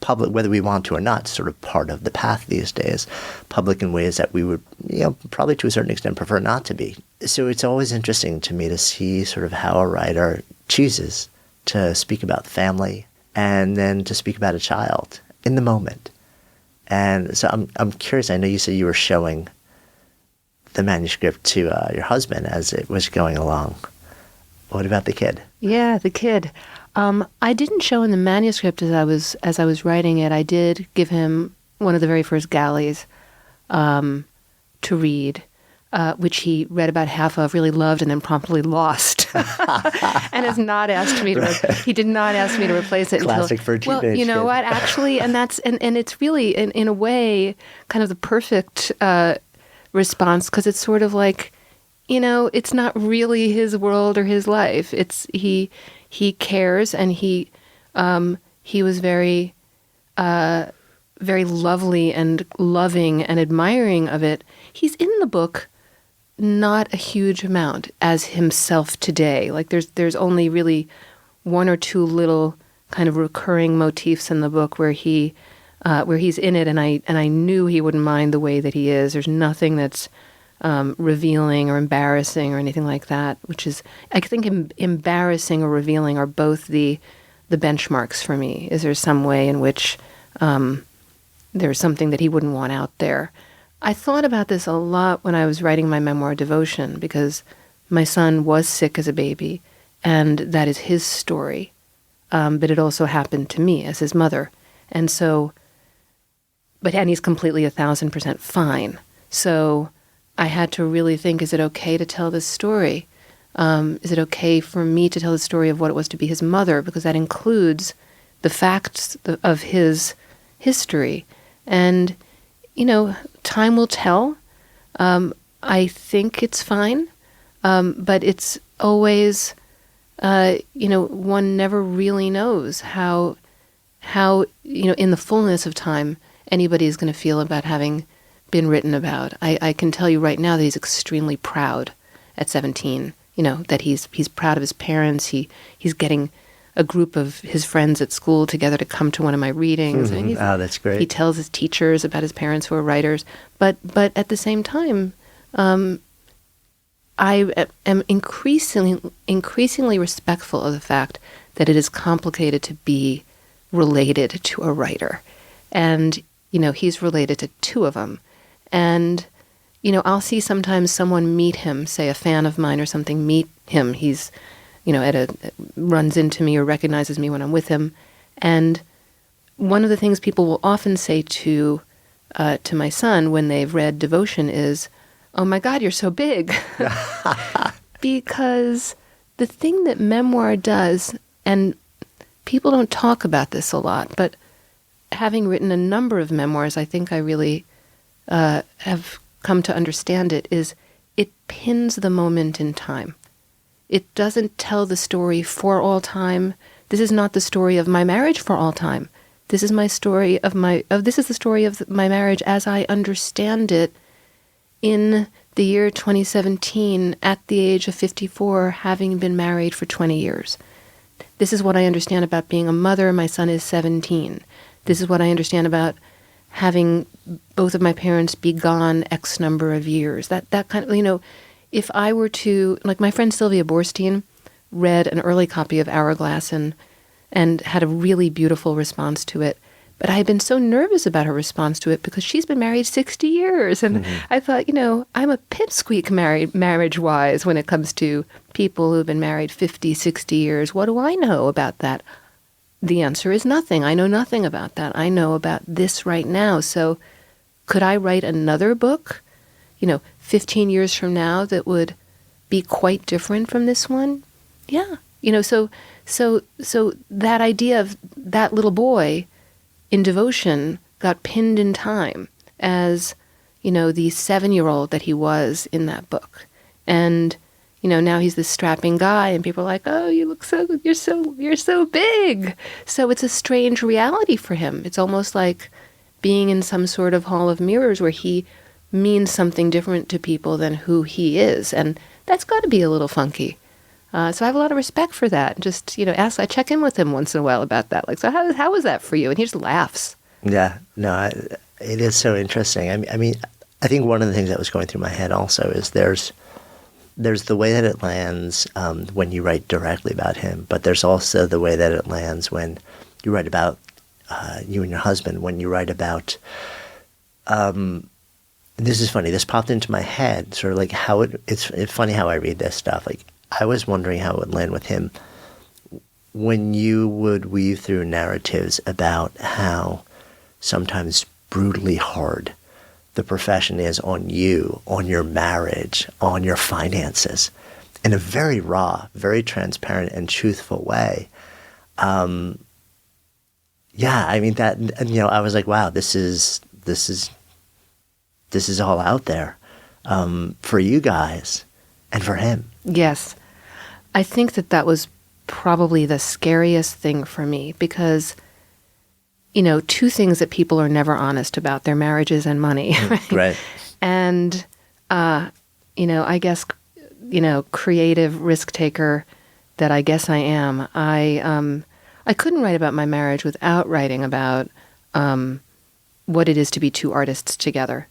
public, whether we want to or not, sort of part of the path these days, public in ways that we would, probably to a certain extent prefer not to be. So it's always interesting to me to see sort of how a writer chooses to speak about family and then to speak about a child in the moment. And so I'm curious, I know you said you were showing the manuscript to your husband as it was going along. What about the kid? Yeah, the kid. I didn't show him the manuscript as I was writing it. I did give him one of the very first galleys to read, which he read about half of, really loved, and then promptly lost, and has not asked me to. He did not ask me to replace it. Classic for a teenage Well, you know kid. what? Actually, and it's really in a way kind of the perfect response, because it's sort of like, it's not really his world or his life. It's he cares, and he was very very lovely and loving and admiring of it. He's in the book not a huge amount as himself today. Like there's only really one or two little kind of recurring motifs in the book where he's in it, and I knew he wouldn't mind the way that he is. There's nothing that's revealing or embarrassing or anything like that, which is, I think embarrassing or revealing are both the benchmarks for me. Is there some way in which there's something that he wouldn't want out there? I thought about this a lot when I was writing my memoir, Devotion, because my son was sick as a baby, and that is his story. But it also happened to me as his mother. And so, and he's completely 1,000% fine. So I had to really think, is it okay to tell this story? Is it okay for me to tell the story of what it was to be his mother? Because that includes the facts of his history. And, time will tell. I think it's fine. But it's always, one never really knows how, in the fullness of time, anybody is going to feel about having been written about. I can tell you right now that he's extremely proud at 17, that he's proud of his parents. He's getting a group of his friends at school together to come to one of my readings. Mm-hmm. Oh, that's great. He tells his teachers about his parents who are writers. But at the same time, I am increasingly respectful of the fact that it is complicated to be related to a writer. And, he's related to two of them. And, I'll see sometimes someone meet him, say a fan of mine or something, meet him. He's, runs into me or recognizes me when I'm with him. And one of the things people will often say to my son when they've read Devotion is, "Oh my God, you're so big." Because the thing that memoir does, and people don't talk about this a lot, but having written a number of memoirs, I think I really have come to understand it, is it pins the moment in time. It doesn't tell the story for all time. This is not the story of my marriage for all time. This is my story this is the story of my marriage as I understand it in the year 2017 at the age of 54, having been married for 20 years. This is what I understand about being a mother. My son is 17. This is what I understand about having both of my parents be gone X number of years. That kind of, if I were to, like my friend Sylvia Borstein read an early copy of Hourglass and had a really beautiful response to it. But I had been so nervous about her response to it because she's been married 60 years. And I thought, I'm a pipsqueak marriage-wise when it comes to people who've been married 50, 60 years. What do I know about that? The answer is nothing. I know nothing about that. I know about this right now. So could I write another book, 15 years from now that would be quite different from this one? Yeah. So that idea of that little boy in Devotion got pinned in time as, the 7-year-old that he was in that book. And, now he's this strapping guy and people are like, "Oh, you're so big." So it's a strange reality for him. It's almost like being in some sort of hall of mirrors where he means something different to people than who he is. And that's got to be a little funky. So I have a lot of respect for that. Just, I check in with him once in a while about that. Like, so how was that for you? And he just laughs. Yeah, no, it is so interesting. I mean, I think one of the things that was going through my head also is there's the way that it lands when you write directly about him, but there's also the way that it lands when you write about you and your husband, when you write about, this is funny, this popped into my head, sort of like how it's funny how I read this stuff. Like, I was wondering how it would land with him when you would weave through narratives about how sometimes brutally hard the profession is on you, on your marriage, on your finances, in a very raw, very transparent and truthful way. Yeah, I mean that, I was like, wow, this is all out there for you guys and for him. Yes. I think that was probably the scariest thing for me because, two things that people are never honest about, their marriages and money. Right. And, I guess, creative risk taker that I guess I am, I couldn't write about my marriage without writing about what it is to be two artists together.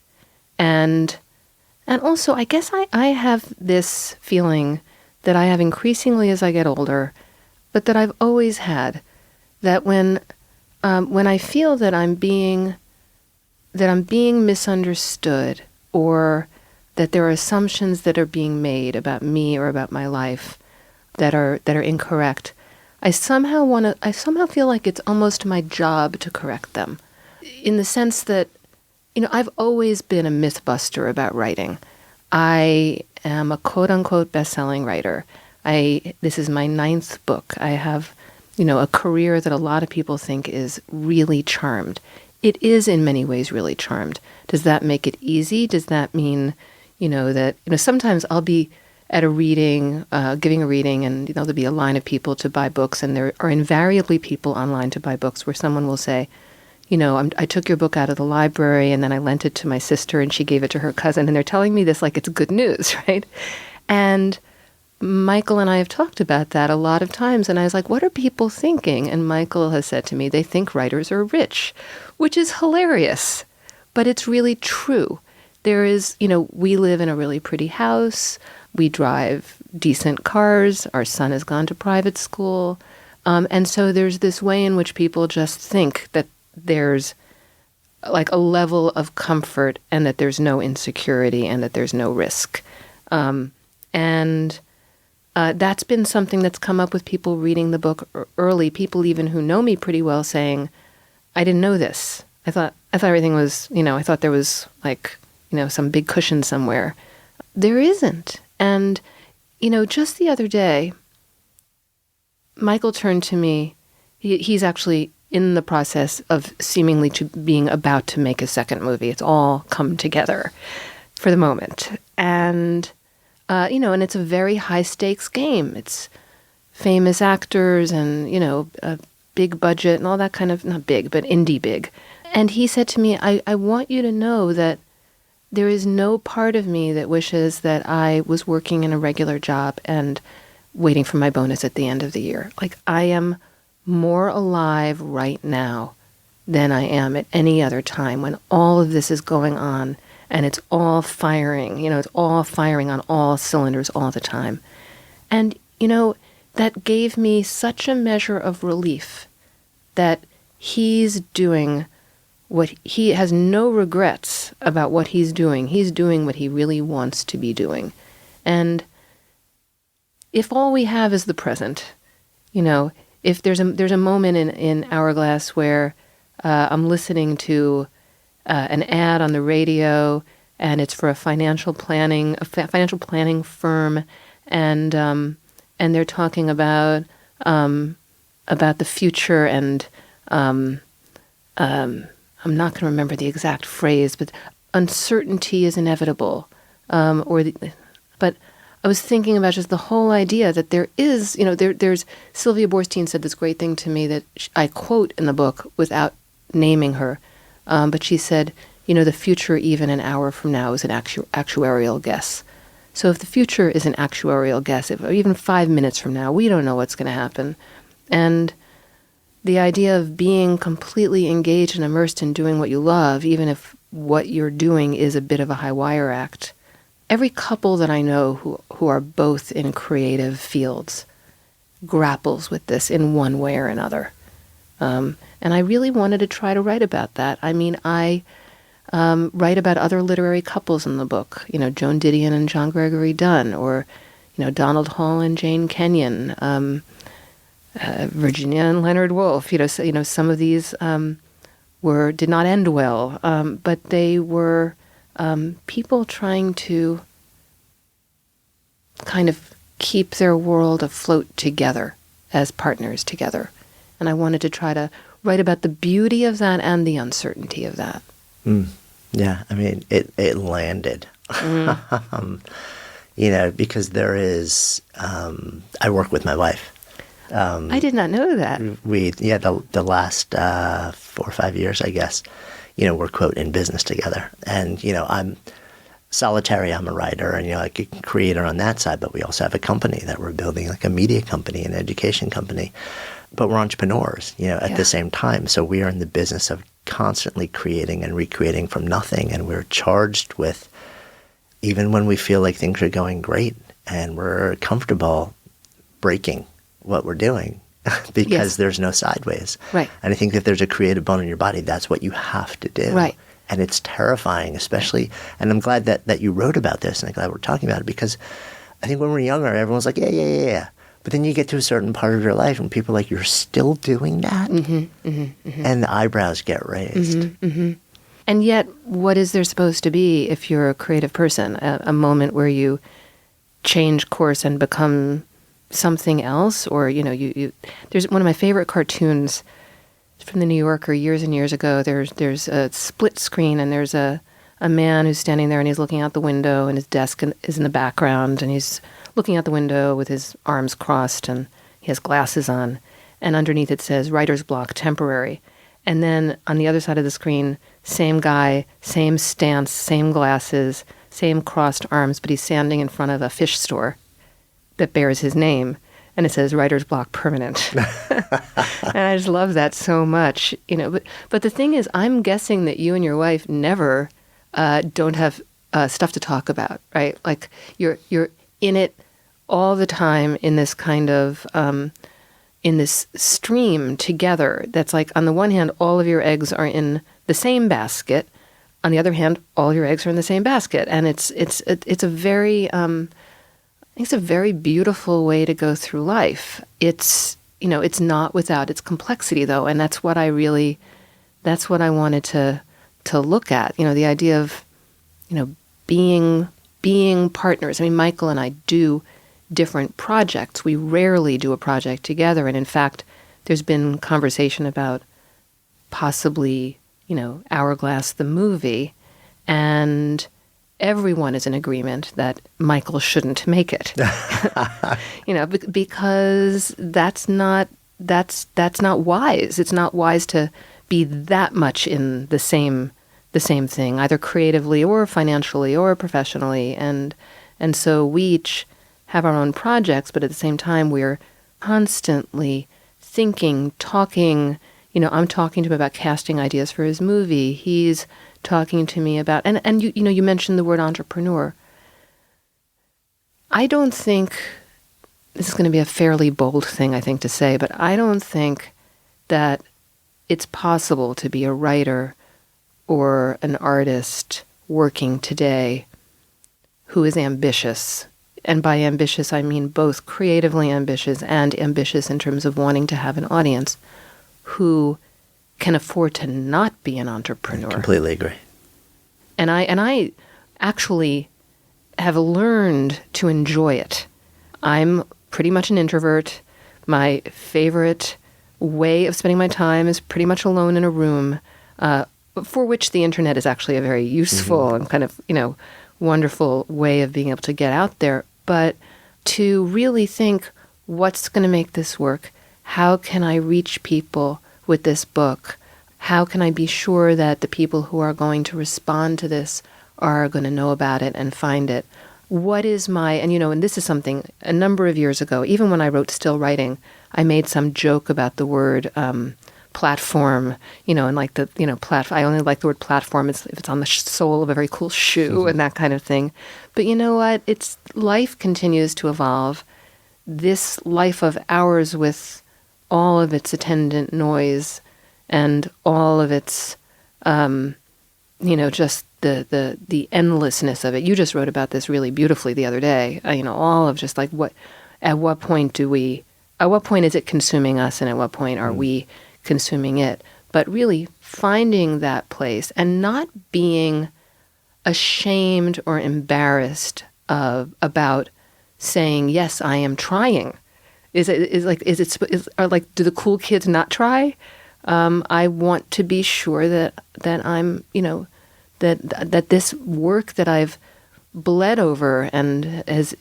And also, I guess I have this feeling that I have increasingly as I get older, but that I've always had, that when I feel that I'm being misunderstood, or that there are assumptions that are being made about me or about my life that are incorrect, I somehow feel like it's almost my job to correct them, in the sense that, I've always been a mythbuster about writing. I am a quote-unquote best-selling writer. This is my 9th book. I have, a career that a lot of people think is really charmed. It is in many ways really charmed. Does that make it easy? Does that mean, that, sometimes I'll be at a reading, giving a reading, and there'll be a line of people to buy books, and there are invariably people online to buy books where someone will say, I took your book out of the library and then I lent it to my sister and she gave it to her cousin, and they're telling me this like it's good news, right? And Michael and I have talked about that a lot of times, and I was like, what are people thinking? And Michael has said to me, they think writers are rich, which is hilarious, but it's really true. There is, we live in a really pretty house. We drive decent cars. Our son has gone to private school. And so there's this way in which people just think that there's like a level of comfort and that there's no insecurity and that there's no risk. And that's been something that's come up with people reading the book early, people even who know me pretty well saying, I didn't know this. I thought everything was, I thought there was like, some big cushion somewhere. There isn't. And, just the other day, Michael turned to me. He's actually in the process of seemingly to being about to make a second movie. It's all come together for the moment. And, and it's a very high stakes game. It's famous actors and, a big budget and all that kind of, not big, but indie big. And he said to me, I want you to know that there is no part of me that wishes that I was working in a regular job and waiting for my bonus at the end of the year. Like, I am more alive right now than I am at any other time when all of this is going on and it's all firing, it's all firing on all cylinders all the time. And, that gave me such a measure of relief that he's doing what he has no regrets about what he's doing. He's doing what he really wants to be doing. And if all we have is the present, if there's a moment in Hourglass where I'm listening to an ad on the radio, and it's for a financial planning firm, and they're talking about the future, and I'm not going to remember the exact phrase, but uncertainty is inevitable, but I was thinking about just the whole idea that there is, there's Sylvia Boorstein said this great thing to me that I quote in the book without naming her, but she said, the future even an hour from now is an actuarial guess. So if the future is an actuarial guess, if even 5 minutes from now, we don't know what's going to happen. And the idea of being completely engaged and immersed in doing what you love, even if what you're doing is a bit of a high wire act. Every couple that I know who are both in creative fields grapples with this in one way or another. And I really wanted to try to write about that. I mean, I write about other literary couples in the book, Joan Didion and John Gregory Dunn, or, Donald Hall and Jane Kenyon, Virginia and Leonard Woolf. Some of these did not end well, but they were people trying to kind of keep their world afloat together as partners together. And I wanted to try to write about the beauty of that and the uncertainty of that. Yeah, I mean, it landed. Because there is, I work with my wife. I did not know that. The last 4 or 5 years, I guess, we're, quote, in business together. And, I'm solitary, I'm a writer, and, like a creator on that side, but we also have a company that we're building, like a media company, an education company. But we're entrepreneurs, at the same time. So we are in the business of constantly creating and recreating from nothing. And we're charged with, even when we feel like things are going great and we're comfortable, breaking what we're doing because there's no sideways. Right. And I think if there's a creative bone in your body, that's what you have to do. Right. And it's terrifying, especially, and I'm glad that you wrote about this and I'm glad we're talking about it, because I think when we're younger, everyone's like, yeah. But then you get to a certain part of your life and people are like, you're still doing that? And the eyebrows get raised. And yet, what is there supposed to be if you're a creative person? A moment where you change course and become something else? Or, there's one of my favorite cartoons from the New Yorker years and years ago. There's a split screen and there's a man who's standing there and he's looking out the window and his desk is in the background and he's looking out the window with his arms crossed and he has glasses on. And underneath it says, writer's block, temporary. And then on the other side of the screen, same guy, same stance, same glasses, same crossed arms, but he's standing in front of a fish store that bears his name. And it says, writer's block, permanent. And I just love that so much. But the thing is, I'm guessing that you and your wife never don't have stuff to talk about, right? Like you're in it all the time in this kind of in this stream together. That's like, on the one hand, all of your eggs are in the same basket. On the other hand, all your eggs are in the same basket, and it's a very it's a very beautiful way to go through life. It's it's not without its complexity though, and that's what I wanted to look at. The idea of being partners. I mean, Michael and I do different projects. We rarely do a project together. And in fact, there's been conversation about possibly, Hourglass the movie, and everyone is in agreement that Michael shouldn't make it. Because that's not wise. It's not wise to be that much in the same thing, either creatively or financially or professionally. And so we each have our own projects, but at the same time, we're constantly thinking, talking. I'm talking to him about casting ideas for his movie. He's talking to me about, and you mentioned the word entrepreneur. I don't think, this is going to be a fairly bold thing, I think, to say, but I don't think that it's possible to be a writer or an artist working today who is ambitious. And by ambitious, I mean both creatively ambitious and ambitious in terms of wanting to have an audience, who can afford to not be an entrepreneur. I completely agree. And I actually have learned to enjoy it. I'm pretty much an introvert. My favorite way of spending my time is pretty much alone in a room, for which the internet is actually a very useful and kind of, wonderful way of being able to get out there. But to really think, what's going to make this work? How can I reach people with this book? How can I be sure that the people who are going to respond to this are going to know about it and find it? what is my, and this is something a number of years ago, even when I wrote Still Writing, I made some joke about the word platform, and like I only like the word platform if it's on the sole of a very cool shoe and that kind of thing. But you know what? Life continues to evolve. This life of ours with all of its attendant noise and all of its, just the endlessness of it. You just wrote about this really beautifully the other day. All of just like at what point is it consuming us, and at what point are we consuming it? But really finding that place and not being ashamed or embarrassed about saying, yes, I am trying. Do the cool kids not try? I want to be sure that I'm, that this work that I've bled over and has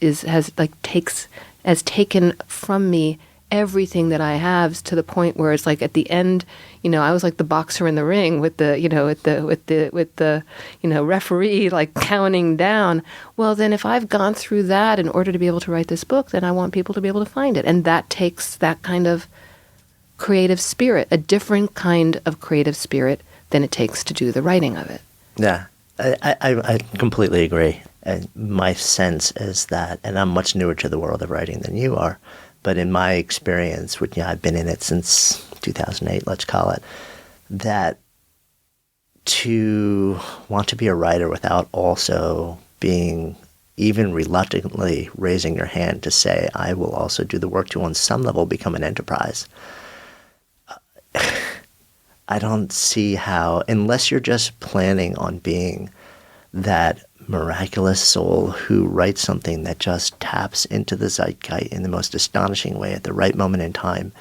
taken from me everything that I have, to the point where it's like at the end, I was like the boxer in the ring with the referee like counting down. Well, then if I've gone through that in order to be able to write this book, then I want people to be able to find it. And that takes that kind of creative spirit, a different kind of creative spirit than it takes to do the writing of it. Yeah, I completely agree. And my sense is that, and I'm much newer to the world of writing than you are, but in my experience, which I've been in it since 2008, let's call it, that to want to be a writer without also being even reluctantly raising your hand to say, I will also do the work to on some level become an enterprise. I don't see how, unless you're just planning on being that miraculous soul who writes something that just taps into the zeitgeist in the most astonishing way at the right moment in time,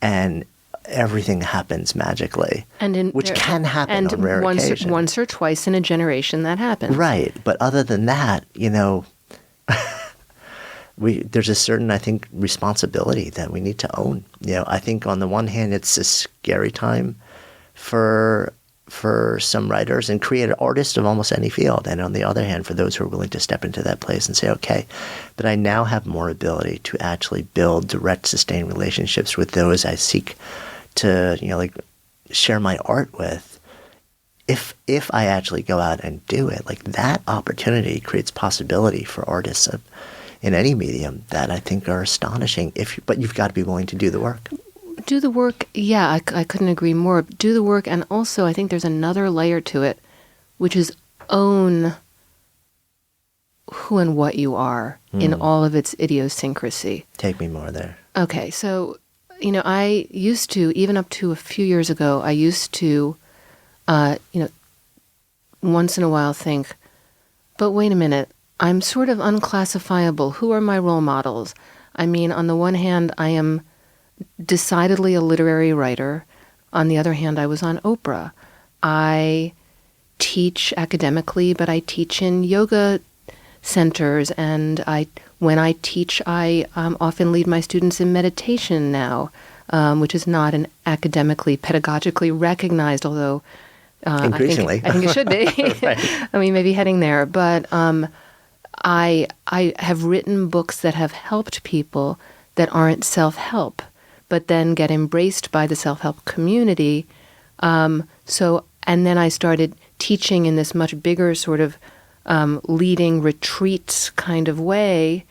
and everything happens magically, which can happen on rare occasions. Once or twice in a generation that happens. Right, but other than that, there's a certain, I think, responsibility that we need to own. I think on the one hand, it's a scary time for some writers and creative artists of almost any field. And on the other hand, for those who are willing to step into that place and say, okay, but I now have more ability to actually build direct, sustained relationships with those I seek to, share my art with. If I actually go out and do it, like that opportunity creates possibility for artists in any medium that I think are astonishing. But you've got to be willing to do the work. Do the work, yeah, I couldn't agree more. Do the work, and also I think there's another layer to it, which is own who and what you are in all of its idiosyncrasy. Take me more there. Okay, so, I used to, even up to a few years ago, I used to, once in a while think, but wait a minute, I'm sort of unclassifiable. Who are my role models? I mean, on the one hand, I am decidedly a literary writer. On the other hand, I was on Oprah. I teach academically, but I teach in yoga centers, and when I teach, I often lead my students in meditation now, which is not an academically, pedagogically recognized, although increasingly, I think it should be. Right. I mean, maybe heading there, but I have written books that have helped people that aren't self-help, but then get embraced by the self-help community. And then I started teaching in this much bigger sort of leading retreats kind of way.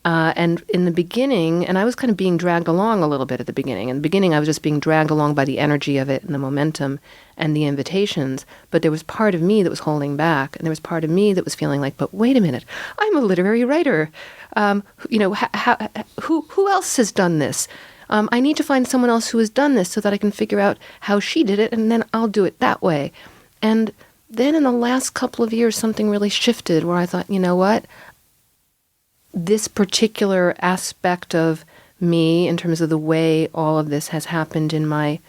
And in the beginning, and I was kind of being dragged along a little bit at the beginning. In the beginning, I was just being dragged along by the energy of it and the momentum and the invitations. But there was part of me that was holding back. And there was part of me that was feeling like, but wait a minute, I'm a literary writer. Who else has done this? I need to find someone else who has done this so that I can figure out how she did it, and then I'll do it that way. And then in the last couple of years, something really shifted where I thought, you know what? This particular aspect of me, in terms of the way all of this has happened in my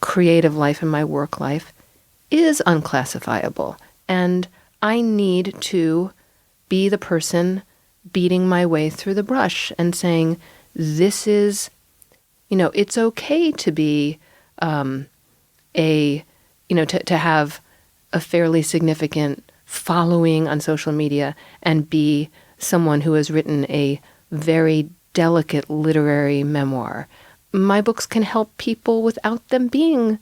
creative life and my work life, is unclassifiable. And I need to be the person beating my way through the brush and saying, this is, it's okay to be to have a fairly significant following on social media and be someone who has written a very delicate literary memoir. My books can help people without them being,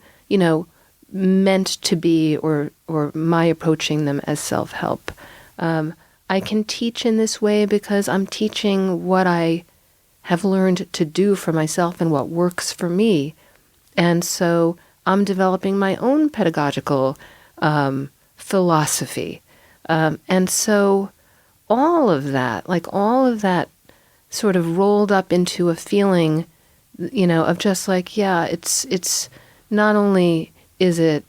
meant to be or my approaching them as self-help. I can teach in this way because I'm teaching what I have learned to do for myself and what works for me. And so I'm developing my own pedagogical philosophy. And so all of that sort of rolled up into a feeling, of just like, yeah, it's not only is it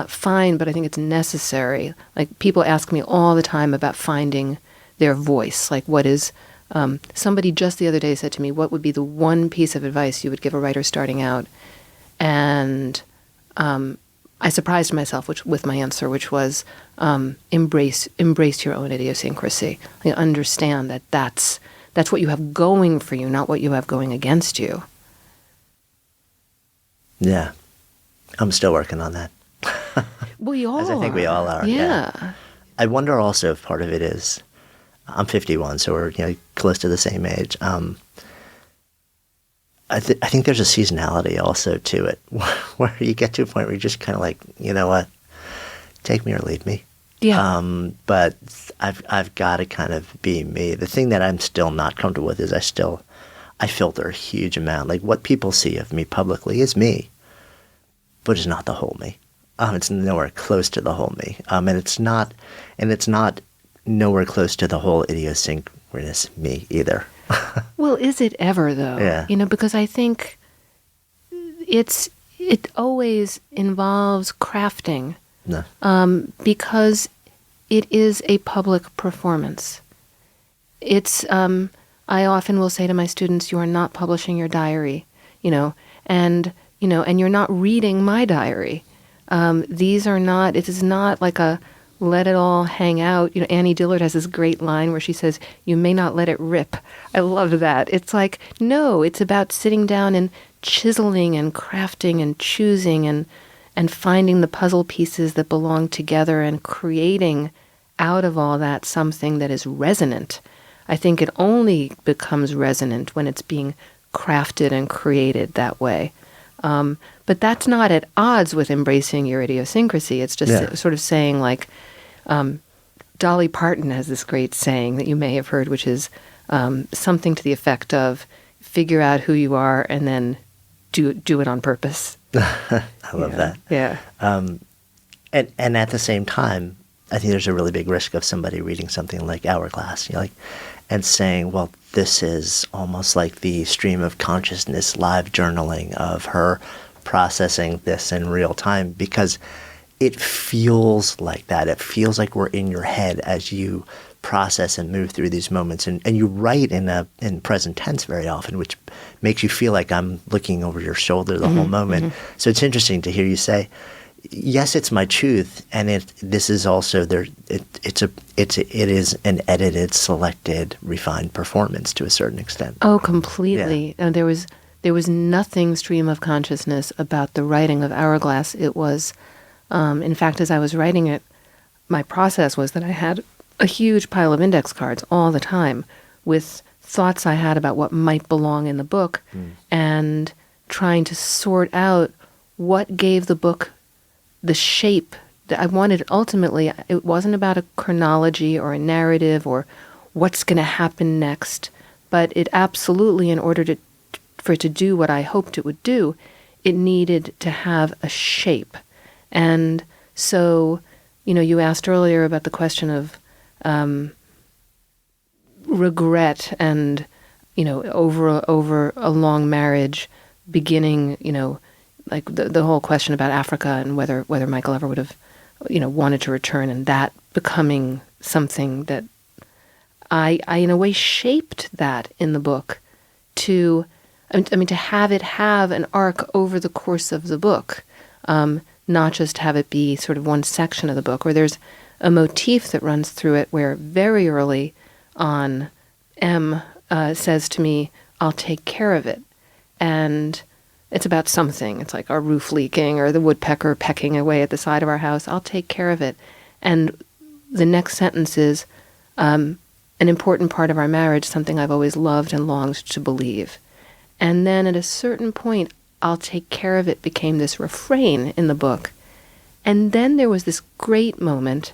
fine, but I think it's necessary. Like, people ask me all the time about finding their voice. Like, what is, somebody just the other day said to me, what would be the one piece of advice you would give a writer starting out? And I surprised myself with my answer, which was embrace your own idiosyncrasy. Like, understand that that's what you have going for you, not what you have going against you. Yeah. I'm still working on that. We all As I think we all are. Yeah. I wonder also if part of it is, I'm 51, so we're close to the same age. I think there's a seasonality also to it, where you get to a point where you're just kind of like, you know what, take me or leave me. Yeah. But I've got to kind of be me. The thing that I'm still not comfortable with is I filter a huge amount. Like, what people see of me publicly is me, but it's not the whole me. It's nowhere close to the whole me. And it's not nowhere close to the whole idiosyncratic me either. Well, is it ever, though? Yeah. Because I think it always involves crafting. No. Because it is a public performance. It's, I often will say to my students, you are not publishing your diary, and you're not reading my diary. It is not like a let it all hang out. Annie Dillard has this great line where she says, you may not let it rip. I love that. It's like, no, it's about sitting down and chiseling and crafting and choosing and finding the puzzle pieces that belong together and creating out of all that something that is resonant. I think it only becomes resonant when it's being crafted and created that way. But that's not at odds with embracing your idiosyncrasy. It's just sort of saying, like, Dolly Parton has this great saying that you may have heard, which is something to the effect of, figure out who you are and then do it on purpose. I love that. Yeah. And at the same time, I think there's a really big risk of somebody reading something like Hourglass, and saying, well, this is almost like the stream of consciousness live journaling of her processing this in real time, because it feels like that. It feels like we're in your head as you process and move through these moments. And you write in present tense very often, which makes you feel like I'm looking over your shoulder the whole moment. Mm-hmm. So it's interesting to hear you say, yes, it's my truth, and this is also there. It is an edited, selected, refined performance to a certain extent. Oh, completely. Yeah. There was nothing stream of consciousness about the writing of Hourglass. It was, in fact, as I was writing it, my process was that I had a huge pile of index cards all the time with thoughts I had about what might belong in the book, and trying to sort out what gave the book the shape that I wanted. Ultimately, it wasn't about a chronology or a narrative or what's going to happen next, but it absolutely, in order for it to do what I hoped it would do, it needed to have a shape. And so, you asked earlier about the question of regret and, over a long marriage beginning, like the whole question about Africa and whether Michael ever would have, wanted to return, and that becoming something that I in a way shaped that in the book to have it have an arc over the course of the book, not just have it be sort of one section of the book, where there's a motif that runs through it where very early on M says to me, I'll take care of it. And it's about something. It's like our roof leaking or the woodpecker pecking away at the side of our house. I'll take care of it. And the next sentence is, an important part of our marriage, something I've always loved and longed to believe. And then at a certain point, I'll take care of it became this refrain in the book. And then there was this great moment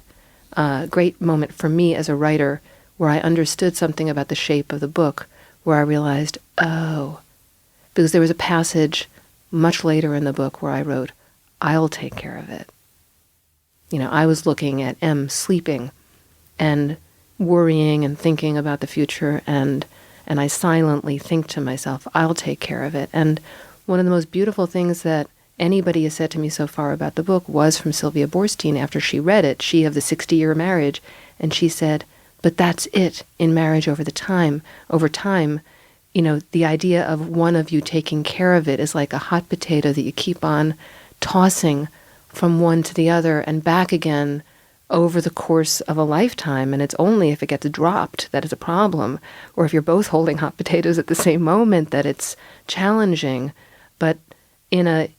for me as a writer, where I understood something about the shape of the book, where I realized, because there was a passage much later in the book where I wrote, I'll take care of it. I was looking at M sleeping and worrying and thinking about the future, and I silently think to myself, I'll take care of it. And one of the most beautiful things that anybody has said to me so far about the book was from Sylvia Boorstein after she read it, she of the 60-year marriage, and she said, but that's it in marriage over time, the idea of one of you taking care of it is like a hot potato that you keep on tossing from one to the other and back again over the course of a lifetime. And it's only if it gets dropped that it's a problem, or if you're both holding hot potatoes at the same moment that it's challenging. But in a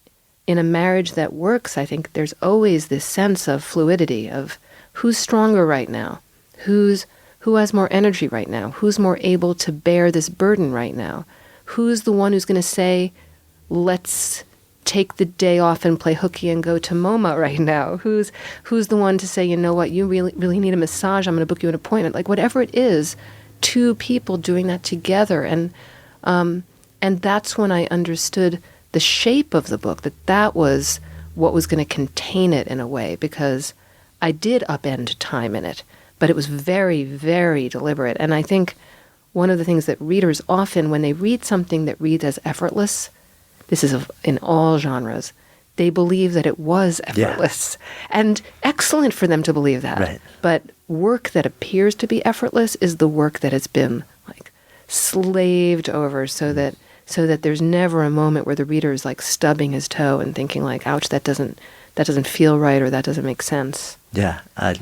marriage that works, I think there's always this sense of fluidity of who's stronger right now, who has more energy right now, who's more able to bear this burden right now, who's the one who's going to say, let's take the day off and play hooky and go to MoMA right now, who's the one to say, you know what, you really need a massage, I'm going to book you an appointment. Like whatever it is, two people doing that together. And that's when I understood the shape of the book, that was what was going to contain it in a way, because I did upend time in it, but it was very, very deliberate. And I think one of the things that readers often, when they read something that reads as effortless, this is in all genres, they believe that it was effortless. Yeah. And excellent for them to believe that. Right. But work that appears to be effortless is the work that has been like slaved over so that there's never a moment where the reader is like stubbing his toe and thinking like, ouch, that doesn't feel right, or that doesn't make sense. Yeah, I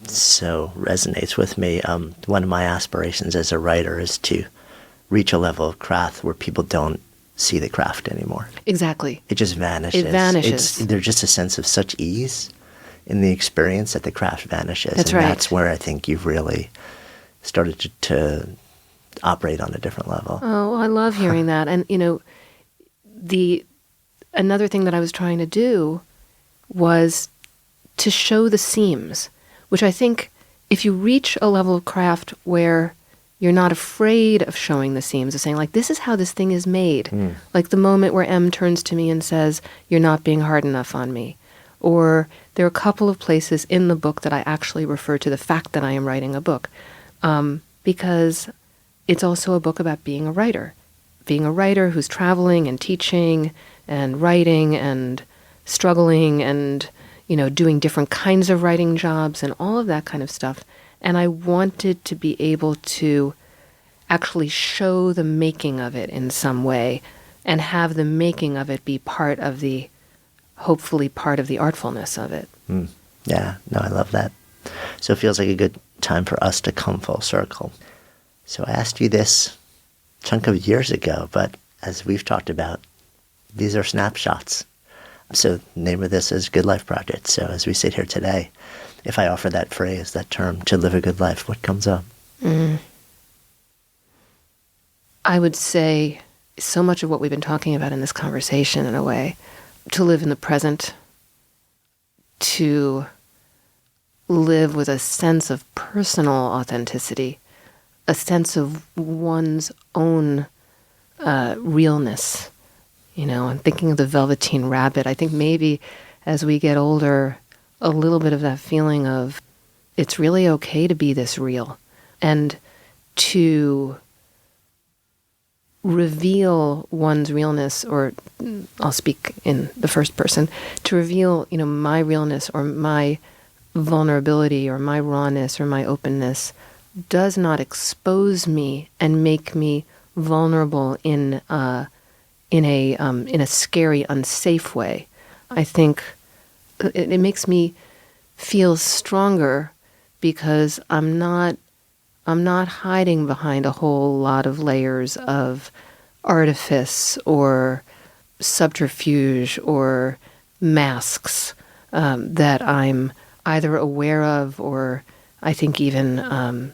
so resonates with me. One of my aspirations as a writer is to reach a level of craft where people don't see the craft anymore. Exactly. It just vanishes. It vanishes. There's just a sense of such ease in the experience that the craft vanishes. That's right. That's where I think you've really started to operate on a different level. Oh, I love hearing that. And, another thing that I was trying to do was to show the seams, which I think if you reach a level of craft where you're not afraid of showing the seams, of saying, like, this is how this thing is made. Like the moment where M turns to me and says, you're not being hard enough on me. Or there are a couple of places in the book that I actually refer to the fact that I am writing a book, because it's also a book about being a writer who's traveling and teaching and writing and struggling and, doing different kinds of writing jobs and all of that kind of stuff. And I wanted to be able to actually show the making of it in some way and have the making of it be hopefully part of the artfulness of it. Yeah, no, I love that. So it feels like a good time for us to come full circle. So I asked you this a chunk of years ago, but as we've talked about, these are snapshots. So the name of this is Good Life Project. So as we sit here today, if I offer that phrase, that term, to live a good life, what comes up? I would say so much of what we've been talking about in this conversation, in a way, to live in the present, to live with a sense of personal authenticity, a sense of one's own realness. I'm thinking of the Velveteen Rabbit. I think maybe as we get older, a little bit of that feeling of it's really okay to be this real, and to reveal one's realness, or I'll speak in the first person, to reveal, my realness or my vulnerability or my rawness or my openness does not expose me and make me vulnerable in a scary, unsafe way. I think it makes me feel stronger because I'm not hiding behind a whole lot of layers of artifice or subterfuge or masks that I'm either aware of or I think even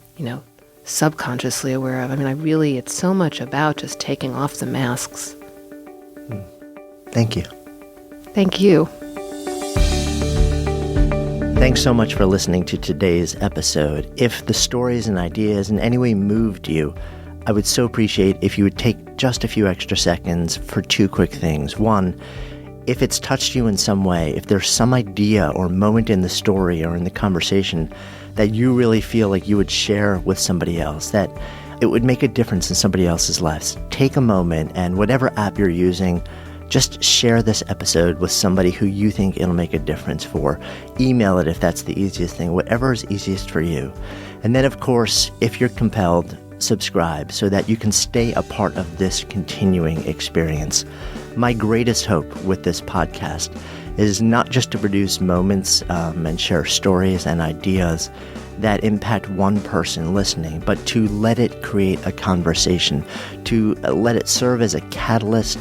subconsciously aware of. I mean, it's so much about just taking off the masks. Thank you. Thank you. Thanks so much for listening to today's episode. If the stories and ideas in any way moved you, I would so appreciate if you would take just a few extra seconds for two quick things. One, if it's touched you in some way, if there's some idea or moment in the story or in the conversation that you really feel like you would share with somebody else, that it would make a difference in somebody else's lives, take a moment and whatever app you're using, just share this episode with somebody who you think it'll make a difference for. Email it if that's the easiest thing, whatever is easiest for you. And then, of course, if you're compelled, subscribe so that you can stay a part of this continuing experience. My greatest hope with this podcast is not just to produce moments and share stories and ideas that impact one person listening, but to let it create a conversation, to let it serve as a catalyst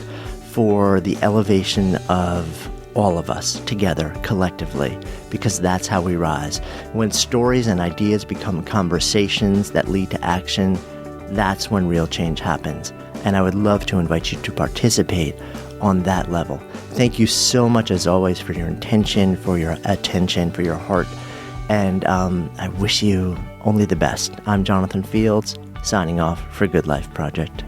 for the elevation of all of us together collectively, because that's how we rise. When stories and ideas become conversations that lead to action, that's when real change happens. And I would love to invite you to participate on that level. Thank you so much, as always, for your intention, for your attention, for your heart. And I wish you only the best. I'm Jonathan Fields, signing off for Good Life Project.